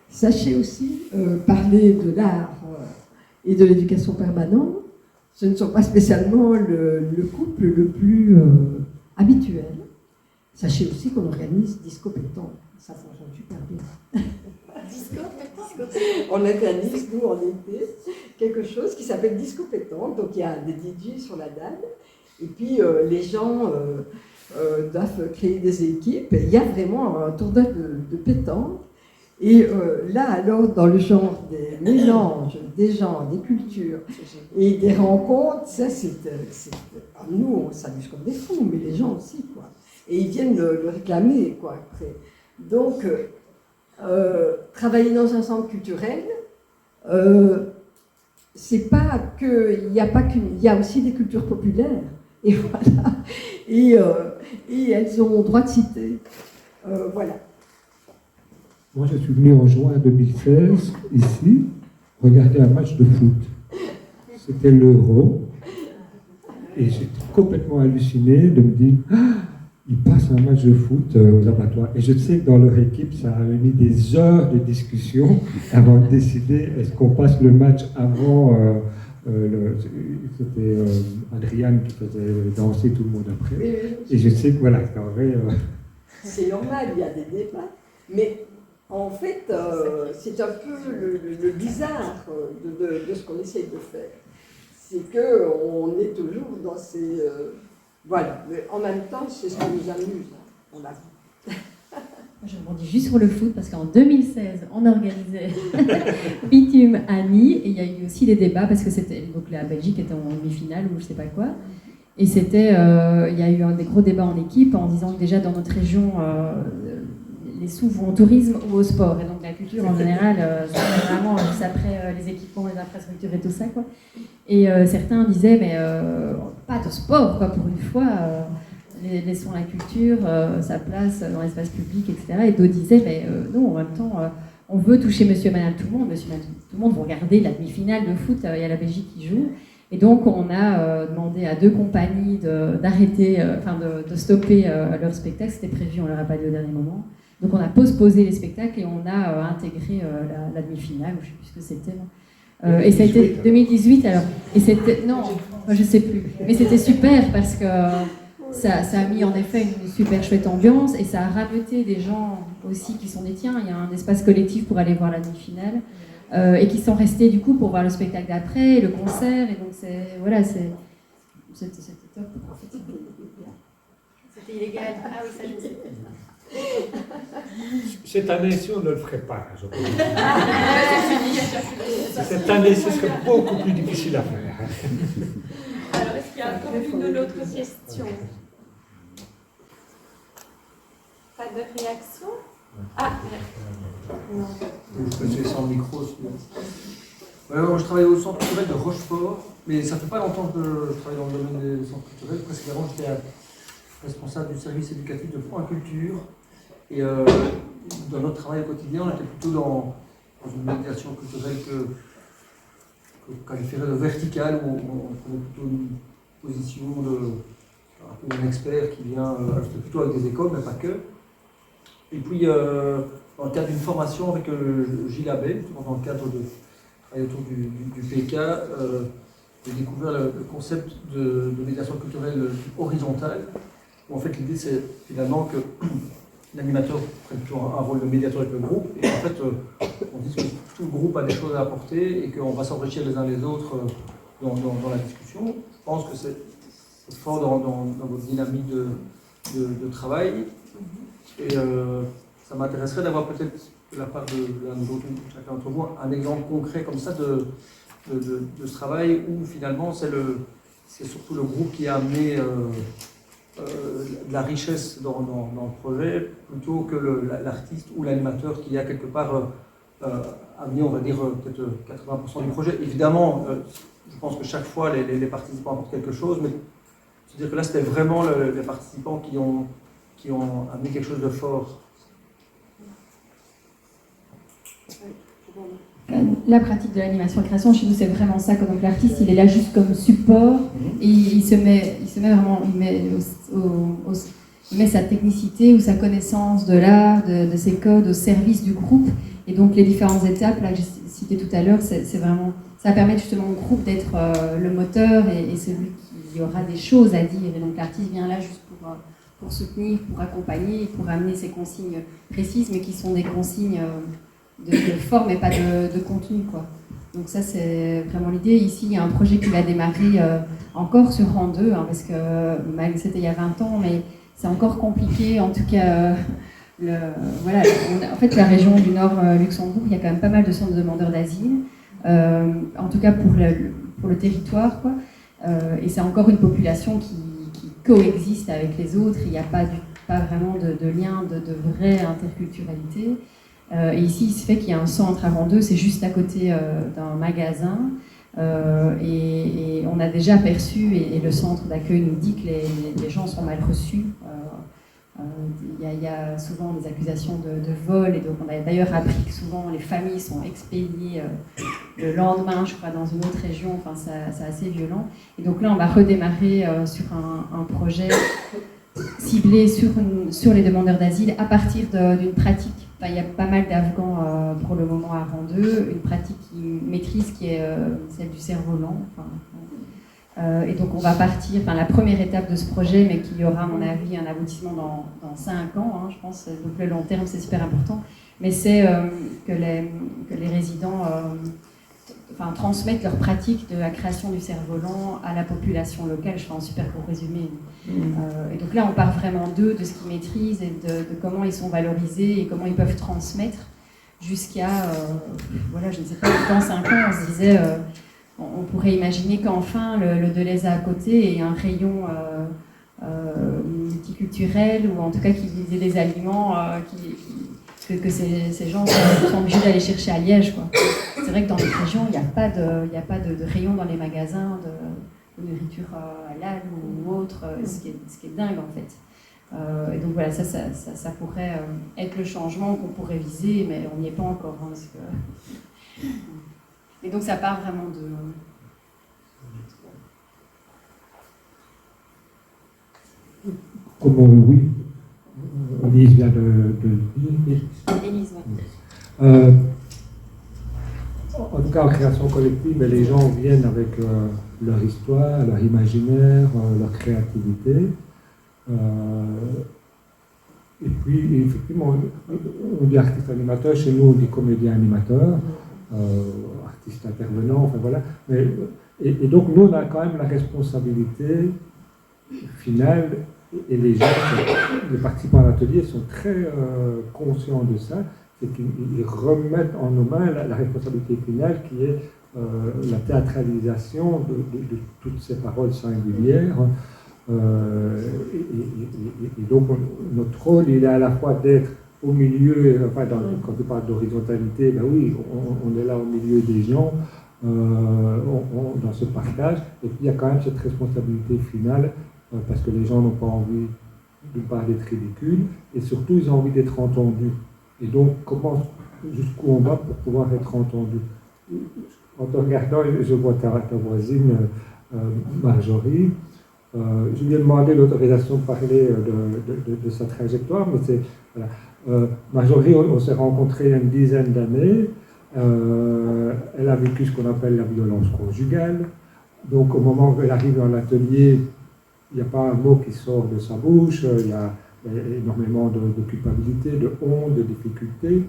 Sachez aussi, parler de l'art et de l'éducation permanente, ce ne sont pas spécialement le couple le plus habituel. Sachez aussi qu'on organise Disco Pétanque, ça fonctionne super bien. Disco Pétanque. On organise, nous, en été, quelque chose qui s'appelle Disco Pétanque, donc il y a des DJ sur la dalle, et puis les gens doivent créer des équipes, et il y a vraiment un tournoi de pétanque. Et là, alors, dans le genre des mélanges, des genres, des cultures et des rencontres, ça, nous, on s'amuse comme des fous, mais les gens aussi, quoi. Et ils viennent le réclamer, quoi, après. Donc, travailler dans un centre culturel, c'est pas que, il y a aussi des cultures populaires. Et voilà. Et elles ont droit de citer. Voilà. Moi, je suis venu en juin 2016, ici, regarder un match de foot. C'était l'Euro. Et j'étais complètement halluciné de me dire, ils passent un match de foot aux abattoirs. Et je sais que dans leur équipe, ça a mis des heures de discussion avant de décider est-ce qu'on passe le match avant. C'était Adriane qui faisait danser tout le monde après. Oui. Et je sais que voilà, c'est en vrai. C'est normal, il y a des débats. Mais en fait, c'est un peu le bizarre de ce qu'on essaye de faire. C'est qu'on est toujours dans ces... voilà, mais en même temps, c'est ce qui nous amuse. On l'a vu. Je rebondis juste sur le foot, parce qu'en 2016, on organisait Bitume à Nîmes, et il y a eu aussi des débats, parce que c'était, donc la Belgique était en demi-finale, ou je sais pas quoi, et c'était, il y a eu des gros débats en équipe, en disant que déjà dans notre région, les sous vont au tourisme ou au sport, et donc la culture en général, ça fait vraiment juste après les équipements, les infrastructures et tout ça, quoi. Et certains disaient, mais pas de sport, quoi, pour une fois, laissons la culture, sa place dans l'espace public, etc. Et d'autres disaient, mais non, en même temps, on veut toucher monsieur et madame tout le monde, monsieur et madame tout le monde vont regarder la demi-finale de foot, il y a la Belgique qui joue. Et donc, on a demandé à 2 compagnies d'arrêter, de stopper leur spectacle. C'était prévu, on ne leur a pas dit au dernier moment. Donc, on a postposé les spectacles et on a intégré la demi-finale, ou je ne sais plus ce que c'était. Et c'était 2018, alors. Et c'était. Non, je ne sais plus. Mais c'était super parce que ça a mis en effet une super chouette ambiance et ça a rameuté des gens aussi qui sont des tiens. Il y a un espace collectif pour aller voir la demi-finale. Et qui sont restés du coup pour voir le spectacle d'après, le concert, et donc c'était top. C'était illégal. Ah oui, ça je sais. Cette année-ci, on ne le ferait pas, je pense. Cette année, ce serait beaucoup plus difficile à faire. Alors, est-ce qu'il y a encore une autre question? Pas de réaction? Ah, non. C'est sans micro. Je travaille au centre culturel de Rochefort, mais ça fait pas longtemps que je travaille dans le domaine des centres culturels. Précédemment, j'étais responsable du service éducatif de Point Culture. Et dans notre travail au quotidien, on était plutôt dans une médiation culturelle que qualifierais de verticale, où on prenait plutôt une position d'un expert qui vient plutôt avec des écoles, mais pas que. Et puis, dans le cadre d'une formation avec Gilles Abbé, dans le cadre de travail autour du PK, j'ai découvert le concept de médiation culturelle horizontale, où en fait l'idée c'est finalement que l'animateur prenne plutôt un rôle de médiateur avec le groupe, et en fait on dit que tout le groupe a des choses à apporter et qu'on va s'enrichir les uns les autres dans la discussion. Je pense que c'est fort dans votre dynamique de travail, et ça m'intéresserait d'avoir peut-être de la part de chacun d'entre vous un exemple concret comme ça de ce travail où finalement c'est surtout le groupe qui a amené de la richesse dans le projet plutôt que l'artiste ou l'animateur qui a quelque part amené, on va dire, peut-être 80% du projet. Évidemment, je pense que chaque fois les participants apportent quelque chose, mais c'est-à-dire que là c'était vraiment les participants qui ont amené quelque chose de fort. La pratique de l'animation et création chez nous, c'est vraiment ça. Donc l'artiste, il est là juste comme support et il se met vraiment, il met sa technicité ou sa connaissance de l'art, de ses codes au service du groupe. Et donc les différentes étapes là que j'ai citées tout à l'heure, c'est vraiment, ça permet justement au groupe d'être le moteur et celui qui aura des choses à dire. Et donc l'artiste vient là juste pour soutenir, pour accompagner, pour amener ses consignes précises, mais qui sont des consignes de forme et pas de contenu, quoi. Donc ça c'est vraiment l'idée. Ici il y a un projet qui va démarrer encore sur rang 2, hein, parce que c'était il y a 20 ans, mais c'est encore compliqué. En tout cas, voilà, en fait la région du Nord Luxembourg, il y a quand même pas mal de centres de demandeurs d'asile, en tout cas pour le territoire, quoi. Et c'est encore une population qui coexiste avec les autres. Il n'y a pas vraiment de lien de vraie interculturalité. Et ici, il se fait qu'il y a un centre à Rang 2, c'est juste à côté d'un magasin. Et on a déjà perçu, et le centre d'accueil nous dit que les gens sont mal reçus. Il y a souvent des accusations de vol, et donc on a d'ailleurs appris que souvent les familles sont expédiées le lendemain, je crois, dans une autre région. Enfin, c'est assez violent. Et donc là, on va redémarrer sur un projet ciblé sur les demandeurs d'asile à partir d'une pratique. Enfin, il y a pas mal d'Afghans pour le moment à Rang 2, une pratique qu'ils maîtrisent qui est celle du cerf-volant. Et donc on va partir, la première étape de ce projet, mais qui aura à mon avis un aboutissement dans 5 ans, hein, je pense. Donc le long terme c'est super important, mais c'est que les résidents transmettent leur pratique de la création du cerf-volant à la population locale. Je fais un super court résumé. Et donc là on part vraiment de ce qu'ils maîtrisent et de comment ils sont valorisés et comment ils peuvent transmettre jusqu'à, je ne sais pas, dans 5 ans on se disait... on pourrait imaginer qu'enfin le Deleuze à côté ait un rayon multiculturel, ou en tout cas qu'il ait des aliments que ces gens sont obligés d'aller chercher à Liège, quoi. C'est vrai que dans les régions, il n'y a pas de rayon dans les magasins de nourriture halal ou autre, ce qui est dingue en fait. Et donc voilà, ça pourrait être le changement qu'on pourrait viser, mais on n'y est pas encore. Hein, parce que... Et donc ça part vraiment de... Comme oui, Élise vient de dire. Élise, oui. En tout cas, en création collective, les gens viennent avec leur histoire, leur imaginaire, leur créativité. Et puis, effectivement, on dit artiste animateur, chez nous on dit comédien animateur. Artiste intervenant, enfin voilà. Et donc nous on a quand même la responsabilité finale, et les gens, les participants à l'atelier sont très conscients de ça, c'est qu'ils remettent en nos mains la responsabilité finale qui est la théâtralisation de toutes ces paroles singulières. Et donc notre rôle il est à la fois d'être au milieu, quand tu parles d'horizontalité, ben oui, on est là au milieu des gens, dans ce partage, et puis il y a quand même cette responsabilité finale, parce que les gens n'ont pas envie de ne pas d'être ridicules, et surtout ils ont envie d'être entendus. Et donc, jusqu'où on va pour pouvoir être entendu? en te regardant, je vois ta voisine Marjorie. Je lui ai demandé l'autorisation de parler de sa trajectoire, mais c'est... Voilà. Marjorie, on s'est rencontrés il y a une dizaine d'années. Elle a vécu ce qu'on appelle la violence conjugale. Donc au moment où elle arrive dans l'atelier, il n'y a pas un mot qui sort de sa bouche, il y a énormément de culpabilité, de honte, de difficultés.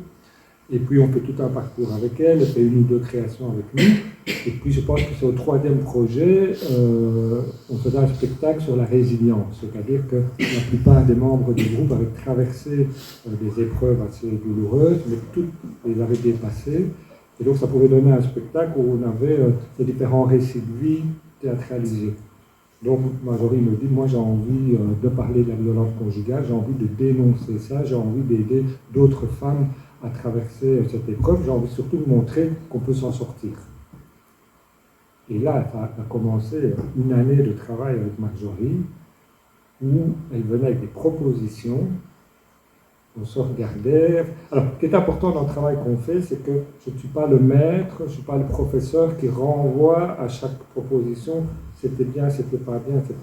Et puis on fait tout un parcours avec elle, elle fait une ou deux créations avec nous. Et puis je pense que c'est au troisième projet, on faisait un spectacle sur la résilience. C'est-à-dire que la plupart des membres du groupe avaient traversé des épreuves assez douloureuses, mais toutes les avaient dépassées. Et donc ça pouvait donner un spectacle où on avait ces différents récits de vie théâtralisés. Donc Marjorie me dit, moi j'ai envie de parler de la violence conjugale, j'ai envie de dénoncer ça, j'ai envie d'aider d'autres femmes à traverser cette épreuve, j'ai envie surtout de montrer qu'on peut s'en sortir. Et là, ça a commencé une année de travail avec Marjorie, où elle venait avec des propositions, on se regardait. Alors, ce qui est important dans le travail qu'on fait, c'est que je ne suis pas le maître, je ne suis pas le professeur qui renvoie à chaque proposition, c'était bien, c'était pas bien, etc.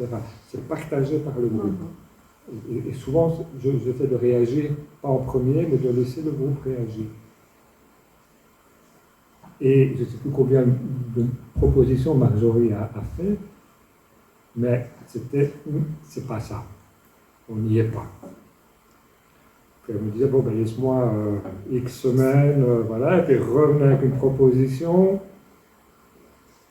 C'est partagé par le groupe. Et souvent, j'essaie de réagir, pas en premier, mais de laisser le groupe réagir. Et je ne sais plus combien de propositions Marjorie a fait, mais c'est pas ça. On n'y est pas. Puis elle me disait, bon, ben laisse-moi X semaines, voilà, et puis revenez avec une proposition.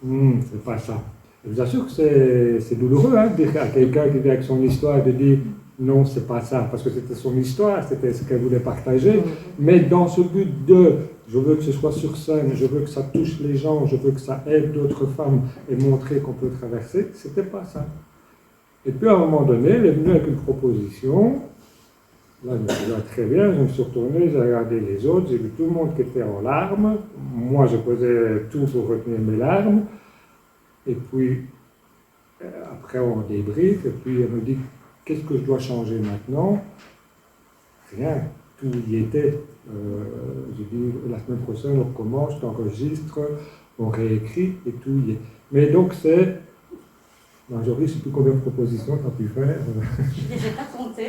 C'est pas ça. Je vous assure que c'est douloureux de dire à quelqu'un qui vient avec son histoire de dire non, c'est pas ça, parce que c'était son histoire, c'était ce qu'elle voulait partager, mais dans ce but de je veux que ce soit sur scène, je veux que ça touche les gens, je veux que ça aide d'autres femmes et montrer qu'on peut traverser, c'était pas ça. Et puis à un moment donné, elle est venue avec une proposition. Là, je me suis dit, très bien, je me suis retourné, j'ai regardé les autres, j'ai vu tout le monde qui était en larmes. Moi, je faisais tout pour retenir mes larmes. Et puis, après, on débriefe, et puis elle me dit, qu'est-ce que je dois changer maintenant? Rien, tout y était. J'ai dit, la semaine prochaine, on recommence, tu enregistres, on réécrit, et tout y est. Mais donc, c'est... Marjorie, je ne sais plus combien de propositions tu as pu faire. Je ne les ai pas comptées,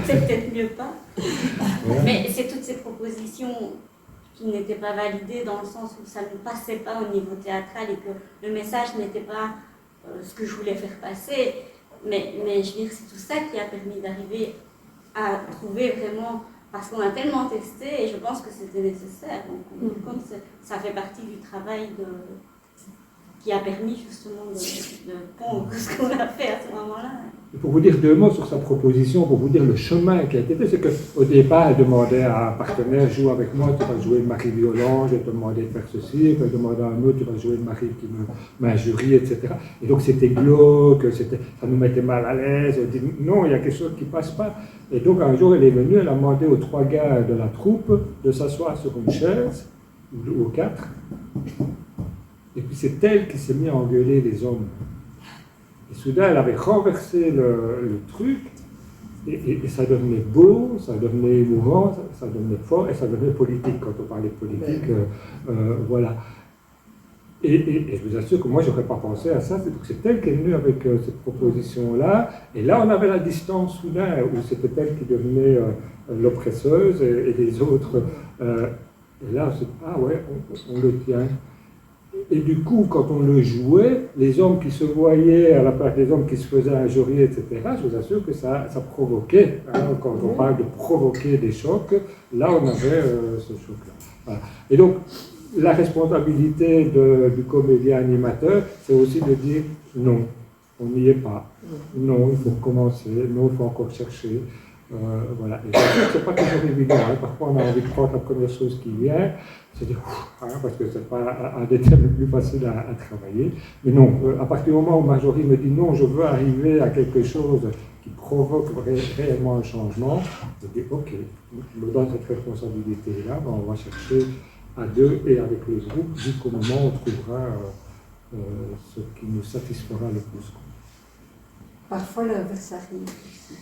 c'est peut-être mieux pas. Ouais. Mais c'est toutes ces propositions qui n'étaient pas validées dans le sens où ça ne passait pas au niveau théâtral et que le message n'était pas ce que je voulais faire passer. Mais je veux dire, c'est tout ça qui a permis d'arriver à trouver vraiment, parce qu'on a tellement testé et je pense que c'était nécessaire. Donc, compte, ça fait partie du travail qui a permis justement de pondre ce qu'on a fait à ce moment-là. Et pour vous dire deux mots sur sa proposition, pour vous dire le chemin qui a été fait, c'est qu'au départ, elle demandait à un partenaire, joue avec moi, tu vas jouer le mari violent, je vais te demander de faire ceci, elle demandait à un autre, tu vas jouer le mari qui m'injurie, etc. Et donc c'était glauque, ça nous mettait mal à l'aise, elle dit non, il y a quelque chose qui ne passe pas. Et donc un jour, elle est venue, elle a demandé aux 3 gars de la troupe de s'asseoir sur une chaise, ou aux 4. Et puis c'est elle qui s'est mise à engueuler les hommes. Et soudain, elle avait renversé le truc, et ça devenait beau, ça devenait émouvant, ça devenait fort, et ça devenait politique. Quand on parlait de politique, voilà. Et je vous assure que moi, je n'aurais pas pensé à ça, c'est elle qui est venue avec cette proposition-là. Et là, on avait la distance soudain, où c'était elle qui devenait l'oppresseuse, et les autres. Et là, on s'est dit, ah ouais, on le tient. Et du coup, quand on le jouait, les hommes qui se voyaient à la place des hommes qui se faisaient injurier, etc., je vous assure que ça provoquait. Hein, quand on parle de provoquer des chocs, là, on avait ce choc-là. Voilà. Et donc, la responsabilité du comédien animateur, c'est aussi de dire non, on n'y est pas. Non, il faut recommencer. Non, il faut encore chercher. Voilà. Et ce n'est pas toujours évident. Hein. Parfois, on a envie de prendre la première chose qui vient. C'est dire, parce que ce n'est pas un des thèmes les plus faciles à travailler. Mais non, à partir du moment où Marjorie me dit non, je veux arriver à quelque chose qui provoque réellement un changement, je dis ok, je me donne cette responsabilité-là, on va chercher à deux et avec le groupe jusqu'au moment où on trouvera ce qui nous satisfera le plus. Parfois l'inverse arrive aussi.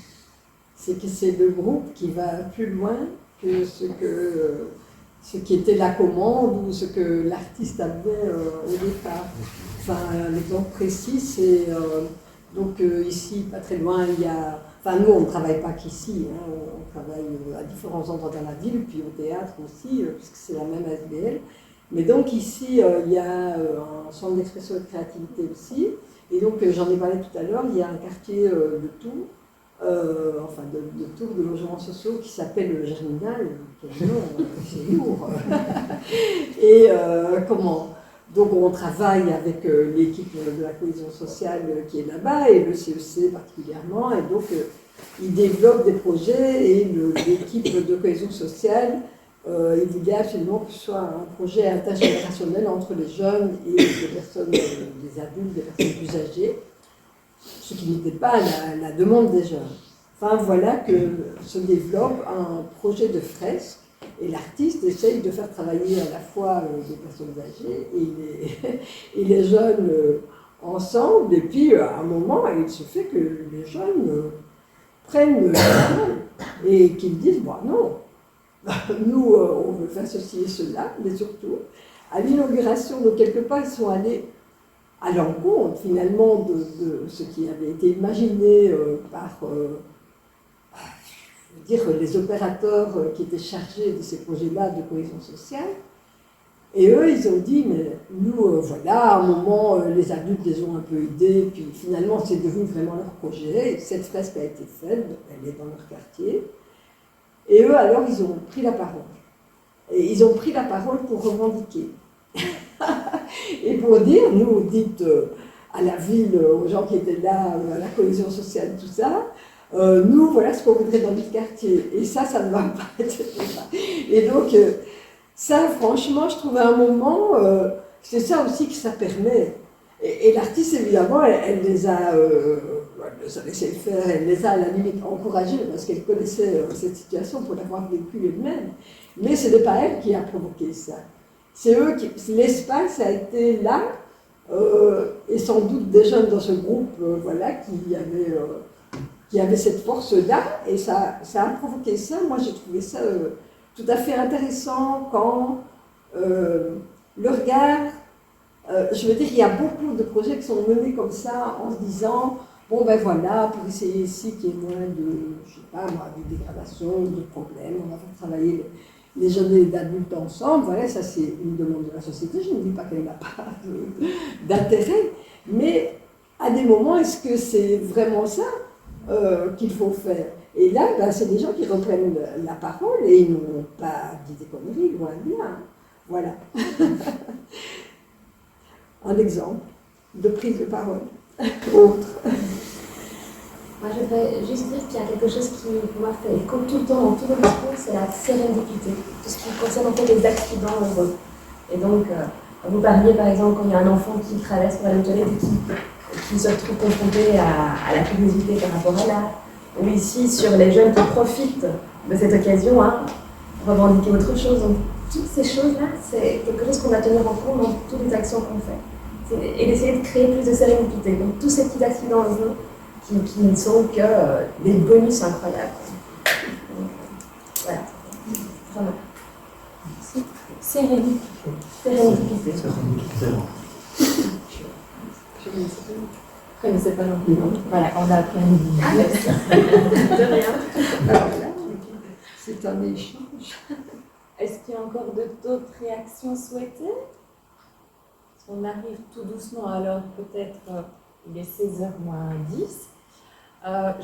C'est que c'est le groupe qui va plus loin que ce que ce qui était la commande ou ce que l'artiste avait au départ. Enfin, un exemple précis, c'est donc ici, pas très loin, il y a... Enfin, nous, on ne travaille pas qu'ici, hein, on travaille à différents endroits dans la ville, puis au théâtre aussi, puisque c'est la même ASBL. Mais donc ici, il y a un centre d'expression et de créativité aussi. Et donc, j'en ai parlé tout à l'heure, il y a un quartier de Tours, enfin de Tours, de logements sociaux, qui s'appelle le Germinal, quel nom, c'est lourd. Et comment? Donc on travaille avec l'équipe de la cohésion sociale qui est là-bas, et le CEC particulièrement, et donc ils développent des projets, et l'équipe de cohésion sociale, il voulait absolument que ce soit un projet intergénérationnel entre les jeunes et les personnes, des adultes, des personnes plus âgées, ce qui n'était pas la demande des jeunes. Enfin voilà que se développe un projet de fresque, et l'artiste essaye de faire travailler à la fois des personnes âgées et les jeunes ensemble, et puis à un moment, il se fait que les jeunes prennent la parole et qu'ils disent bon, non, nous on veut faire ceci et cela, mais surtout à l'inauguration, donc quelque part ils sont allés à l'encontre finalement de ce qui avait été imaginé par les opérateurs qui étaient chargés de ces projets-là de cohésion sociale. Et eux, ils ont dit, mais nous, voilà, à un moment, les adultes les ont un peu aidés, puis finalement, c'est devenu vraiment leur projet. Et cette fresque a été faite, elle est dans leur quartier. Et eux, alors, ils ont pris la parole. Et ils ont pris la parole pour revendiquer. Et pour dire, nous, dites à la ville, aux gens qui étaient là, à la cohésion sociale, tout ça, nous, voilà ce qu'on voudrait dans notre quartier. Et ça ne va pas, etc. Et donc, ça, franchement, je trouvais un moment, c'est ça aussi que ça permet. Et l'artiste, évidemment, elle les a laissé faire, elle les a à la limite encouragés, parce qu'elle connaissait cette situation pour l'avoir vécue elle-même. Mais ce n'est pas elle qui a provoqué ça. C'est eux qui... L'espace a été là, et sans doute des jeunes dans ce groupe, voilà, qui avait cette force-là, et ça a provoqué ça. Moi, j'ai trouvé ça tout à fait intéressant quand le regard... je veux dire, il y a beaucoup de projets qui sont menés comme ça, en se disant, bon ben voilà, pour essayer ici qu'il y ait moins de, je sais pas moi, de dégradation, de problèmes, on va faire travailler les jeunes et les adultes ensemble, voilà, ça c'est une demande de la société, je ne dis pas qu'elle n'a pas d'intérêt, mais à des moments, est-ce que c'est vraiment ça qu'il faut faire? Et là, ben, c'est des gens qui reprennent la parole et ils n'ont pas dit des conneries, loin de là. Voilà. Un exemple de prise de parole. Autre. Moi, je voudrais juste dire qu'il y a quelque chose qui, pour moi, fait écho tout le temps dans tous nos discours, c'est la sérendipité. Tout ce qui concerne en fait les accidents heureux. Et donc, vous parliez par exemple quand il y a un enfant qui traverse pour aller aux toilettes et qui se retrouve confronté à la curiosité par rapport à l'art. Ou ici, sur les jeunes qui profitent de cette occasion à revendiquer autre chose. Donc, toutes ces choses-là, c'est quelque chose qu'on va tenir en compte dans toutes les actions qu'on fait. Et d'essayer de créer plus de sérénité. Donc, tous ces petits accidents heureux qui ne sont que des bonus incroyables. Donc, voilà. Vraiment. Sérénité. Sérénité. Je ne connaissais pas non plus. Voilà, on a appris à nous dire. De rien. Alors là, c'est un échange. Est-ce qu'il y a encore d'autres réactions souhaitées? On arrive tout doucement, alors peut-être il est 16h moins 10.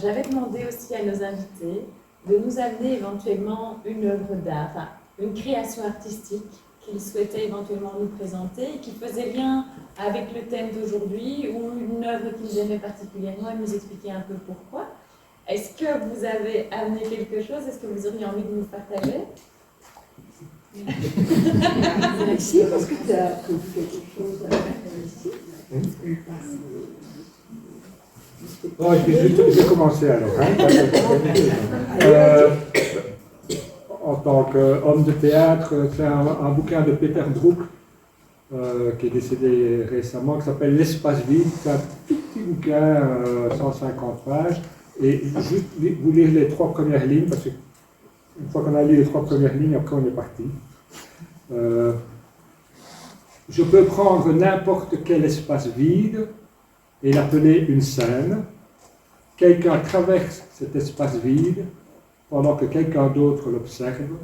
J'avais demandé aussi à nos invités de nous amener éventuellement une œuvre d'art, enfin, une création artistique qu'ils souhaitaient éventuellement nous présenter et qui faisait lien avec le thème d'aujourd'hui ou une œuvre qu'ils aimaient particulièrement et nous expliquer un peu pourquoi. Est-ce que vous avez amené quelque chose? Est-ce que vous auriez envie de nous partager? Ici, parce que tu as prévu quelque chose ici. Bon, je vais commencer alors. En tant qu'homme de théâtre, c'est un bouquin de Peter Brook qui est décédé récemment, qui s'appelle L'espace vide. C'est un petit bouquin, 150 pages. Et juste vous lire les 3 premières lignes, parce qu'une fois qu'on a lu les 3 premières lignes, après on est parti. Je peux prendre n'importe quel espace vide et l'appeler une scène. Quelqu'un traverse cet espace vide pendant que quelqu'un d'autre l'observe,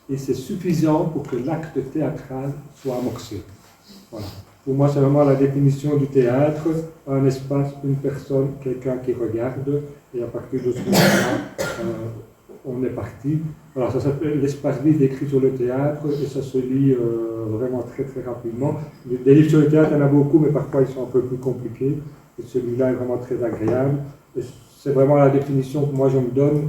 et c'est suffisant pour que l'acte théâtral soit amorcé. Voilà. Pour moi, c'est vraiment la définition du théâtre, un espace, une personne, quelqu'un qui regarde, et à partir de ce moment-là, on est parti. Voilà, ça s'appelle l'espace vide écrit sur le théâtre, et ça se lit vraiment très très rapidement. Des livres sur le théâtre, il y en a beaucoup, mais parfois ils sont un peu plus compliqués, et celui-là est vraiment très agréable. Et c'est vraiment la définition que moi je me donne,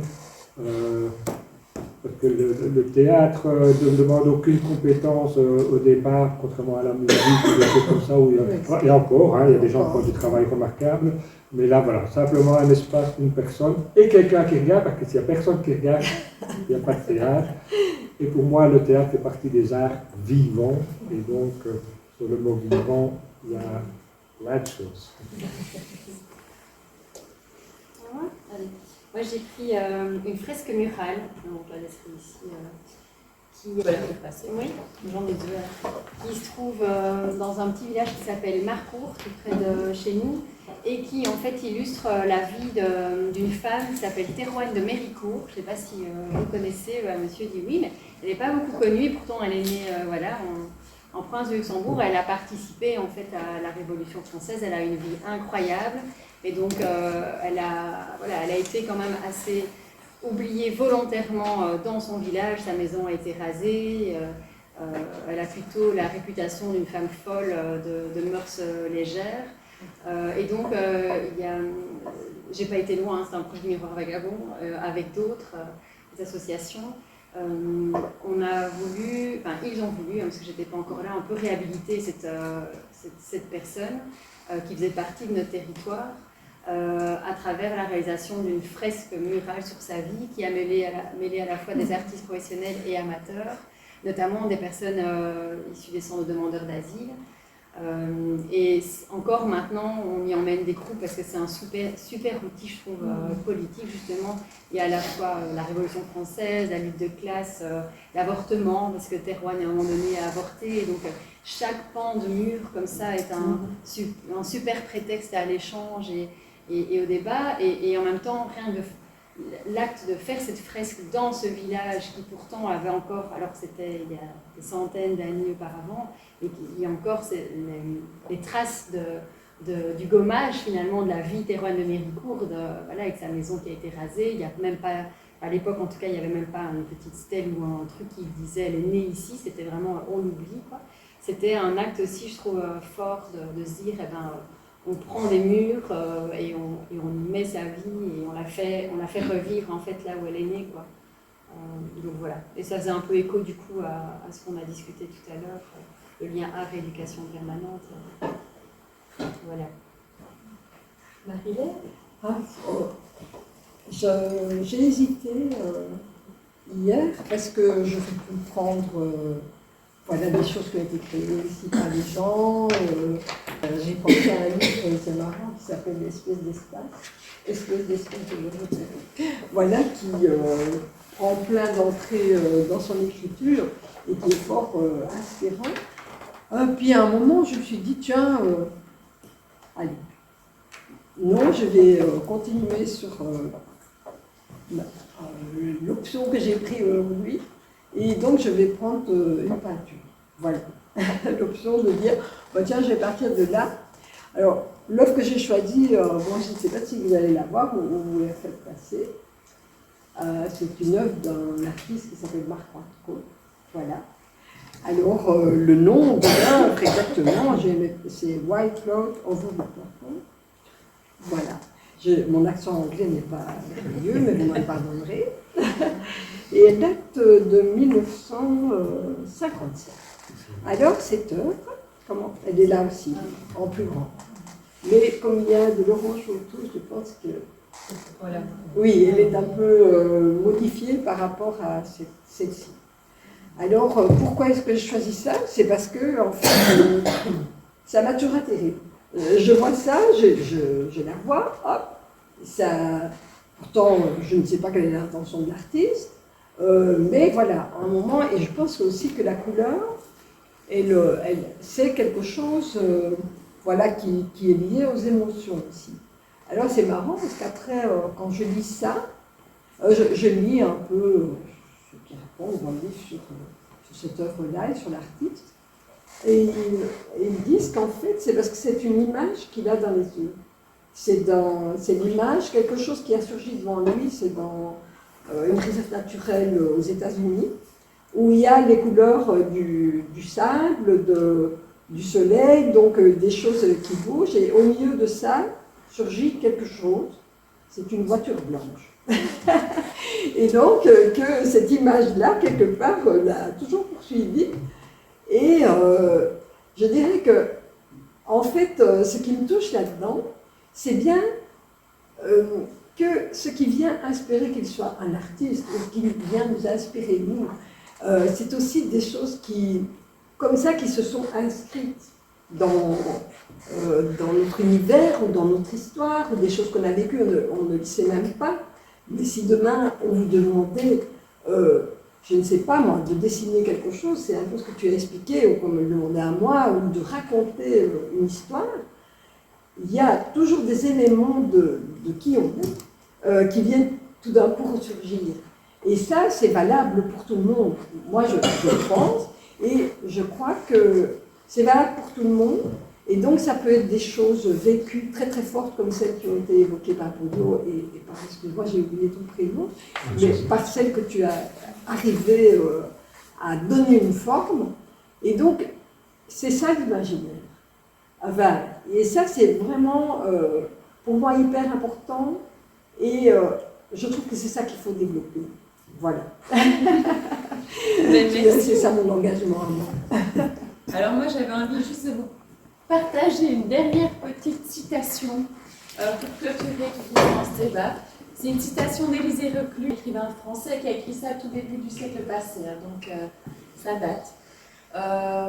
parce que le théâtre ne demande aucune compétence au départ, contrairement à la musique ou des choses comme ça, où il y a encore, il y a des gens qui font du travail remarquable, mais là voilà, simplement un espace, une personne, et quelqu'un qui regarde, parce que s'il n'y a personne qui regarde, il n'y a pas de théâtre. Et pour moi, le théâtre fait partie des arts vivants, et donc sur le mot vivant, il y a plein de choses. Allez. Moi j'ai pris une fresque murale, donc je la laisserai ici, qui oui, j'en ai deux, qui se trouve dans un petit village qui s'appelle Marcourt, tout près de chez nous, et qui en fait illustre la vie d'une femme qui s'appelle Théroigne de Méricourt. Je ne sais pas si vous connaissez, monsieur dit oui, mais elle n'est pas beaucoup connue, et pourtant elle est née en Prince de Luxembourg. Elle a participé en fait à la Révolution française, elle a une vie incroyable. Et donc, elle a été quand même assez oubliée volontairement dans son village. Sa maison a été rasée. Elle a plutôt la réputation d'une femme folle de mœurs légères. Et donc, j'ai pas été loin, c'est un projet Miroir Vagabond, avec d'autres associations. On a voulu, enfin ils ont voulu, parce que j'étais pas encore là, un peu réhabiliter cette personne qui faisait partie de notre territoire. À travers la réalisation d'une fresque murale sur sa vie qui a mêlé à la fois des artistes professionnels et amateurs, notamment des personnes issues des centres de demandeurs d'asile. Et encore maintenant, on y emmène des groupes parce que c'est un super outil, je trouve, politique justement. Il y a à la fois la Révolution française, la lutte de classe, l'avortement, parce que Théroigne à un moment donné a avorté, et donc chaque pan de mur comme ça est un super prétexte à l'échange et au débat, et en même temps, rien de l'acte de faire cette fresque dans ce village qui pourtant avait encore, alors que c'était il y a des centaines d'années auparavant, et qu'il y a encore les traces du gommage finalement de la vie Théroigne de Méricourt, avec sa maison qui a été rasée. Il n'y a même pas, à l'époque en tout cas, il n'y avait même pas une petite stèle ou un truc qui disait elle est née ici, c'était vraiment on l'oublie, quoi. C'était un acte aussi, je trouve, fort de se dire, on prend des murs et on y met sa vie et on la fait revivre en fait là où elle est née, quoi. Donc voilà, et ça faisait un peu écho du coup à ce qu'on a discuté tout à l'heure, le lien art et éducation permanente. Voilà. Marie-Laure, j'ai hésité hier parce que je vais plus prendre des choses qui ont été créées ici par les gens. J'ai pensé à un livre, c'est marrant, qui s'appelle L'espèce d'espace de l'Europe. Voilà, qui prend plein d'entrées dans son écriture et qui est fort inspirant. Puis à un moment, je me suis dit, tiens, allez, non, je vais continuer sur l'option que j'ai prise aujourd'hui. Et donc, je vais prendre une peinture. Voilà. L'option de dire, tiens, je vais partir de là. Alors, l'œuvre que j'ai choisie, je ne sais pas si vous allez la voir ou vous la faites passer. C'est une œuvre d'un artiste qui s'appelle Marc Rothko. Voilà. Alors, le nom de l'œuvre, exactement, c'est White Cloud Over the Plafond. Voilà. Mon accent anglais n'est pas merveilleux, mais vous m'en pardonnerez. Et elle date de 1957. Alors, cette œuvre, elle est là aussi, en plus grand. Mais comme il y a de l'orange autour, je pense que... Voilà. Oui, elle est un peu modifiée par rapport à celle-ci. Alors, pourquoi est-ce que je choisis ça? C'est parce que, en fait, ça m'a toujours atterré. Je vois ça, je la vois, hop, ça... Pourtant, je ne sais pas quelle est l'intention de l'artiste. Mais voilà, à un moment, et je pense aussi que la couleur, c'est quelque chose voilà, qui est lié aux émotions aussi. Alors c'est marrant parce qu'après, quand je lis ça, je lis un peu ce qui répond dans le livre sur cette œuvre-là et sur l'artiste. Et ils disent qu'en fait, c'est parce que c'est une image qu'il a dans les yeux. C'est l'image, quelque chose qui a surgi devant lui, c'est dans une réserve naturelle aux États-Unis, où il y a les couleurs du sable, du soleil, donc des choses qui bougent, et au milieu de ça surgit quelque chose, c'est une voiture blanche. Et donc, que cette image-là, quelque part, l'a toujours poursuivi. Et je dirais que, en fait, ce qui me touche là-dedans, c'est bien que ce qui vient inspirer, qu'il soit un artiste, ou qui vient nous inspirer, nous, c'est aussi des choses comme ça, qui se sont inscrites dans notre univers, ou dans notre histoire, ou des choses qu'on a vécues, on ne le sait même pas. Mais si demain, on vous demandait, je ne sais pas moi, de dessiner quelque chose, c'est un peu ce que tu as expliqué, ou qu'on me le demandait à moi, ou de raconter une histoire, il y a toujours des éléments de qui on est, qui viennent tout d'un coup ressurgir. Et ça, c'est valable pour tout le monde. Moi, je pense, et je crois que c'est valable pour tout le monde. Et donc, ça peut être des choses vécues très très fortes, comme celles qui ont été évoquées par Bodo et par, excuse-moi, j'ai oublié ton prénom, mais par celles que tu as arrivé à donner une forme. Et donc, c'est ça l'imaginaire. Enfin, et ça, c'est vraiment, pour moi, hyper important. Et je trouve que c'est ça qu'il faut développer. Voilà. C'est ça mon engagement à moi. Alors moi, j'avais envie juste de vous partager une dernière petite citation pour clôturer tout ce débat. C'est une citation d'Élisée Reclus, écrivain français, qui a écrit ça au tout début du siècle passé, hein, donc ça date.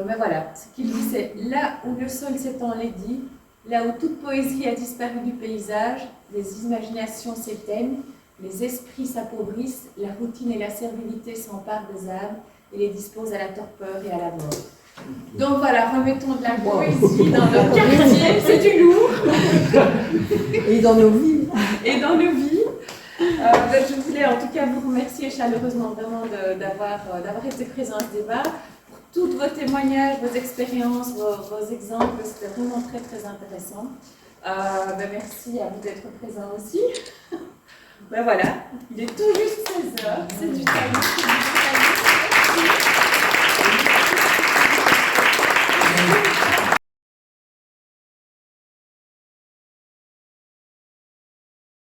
Mais voilà, ce qu'il dit, c'est « Là où le sol s'est enlaidi, là où toute poésie a disparu du paysage, les imaginations s'éteignent, les esprits s'appauvrissent, la routine et la servilité s'emparent des âmes et les disposent à la torpeur et à la mort. » Donc voilà, remettons de la poésie dans nos quartiers, c'est du lourd. Et dans nos vies. Et dans nos vies. Je voulais en tout cas vous remercier chaleureusement vraiment d'avoir été présent à ce débat. Tous vos témoignages, vos expériences, vos exemples, c'était vraiment très très intéressant. Merci à vous d'être présents aussi. Voilà, il est tout juste 16h, c'est du timing.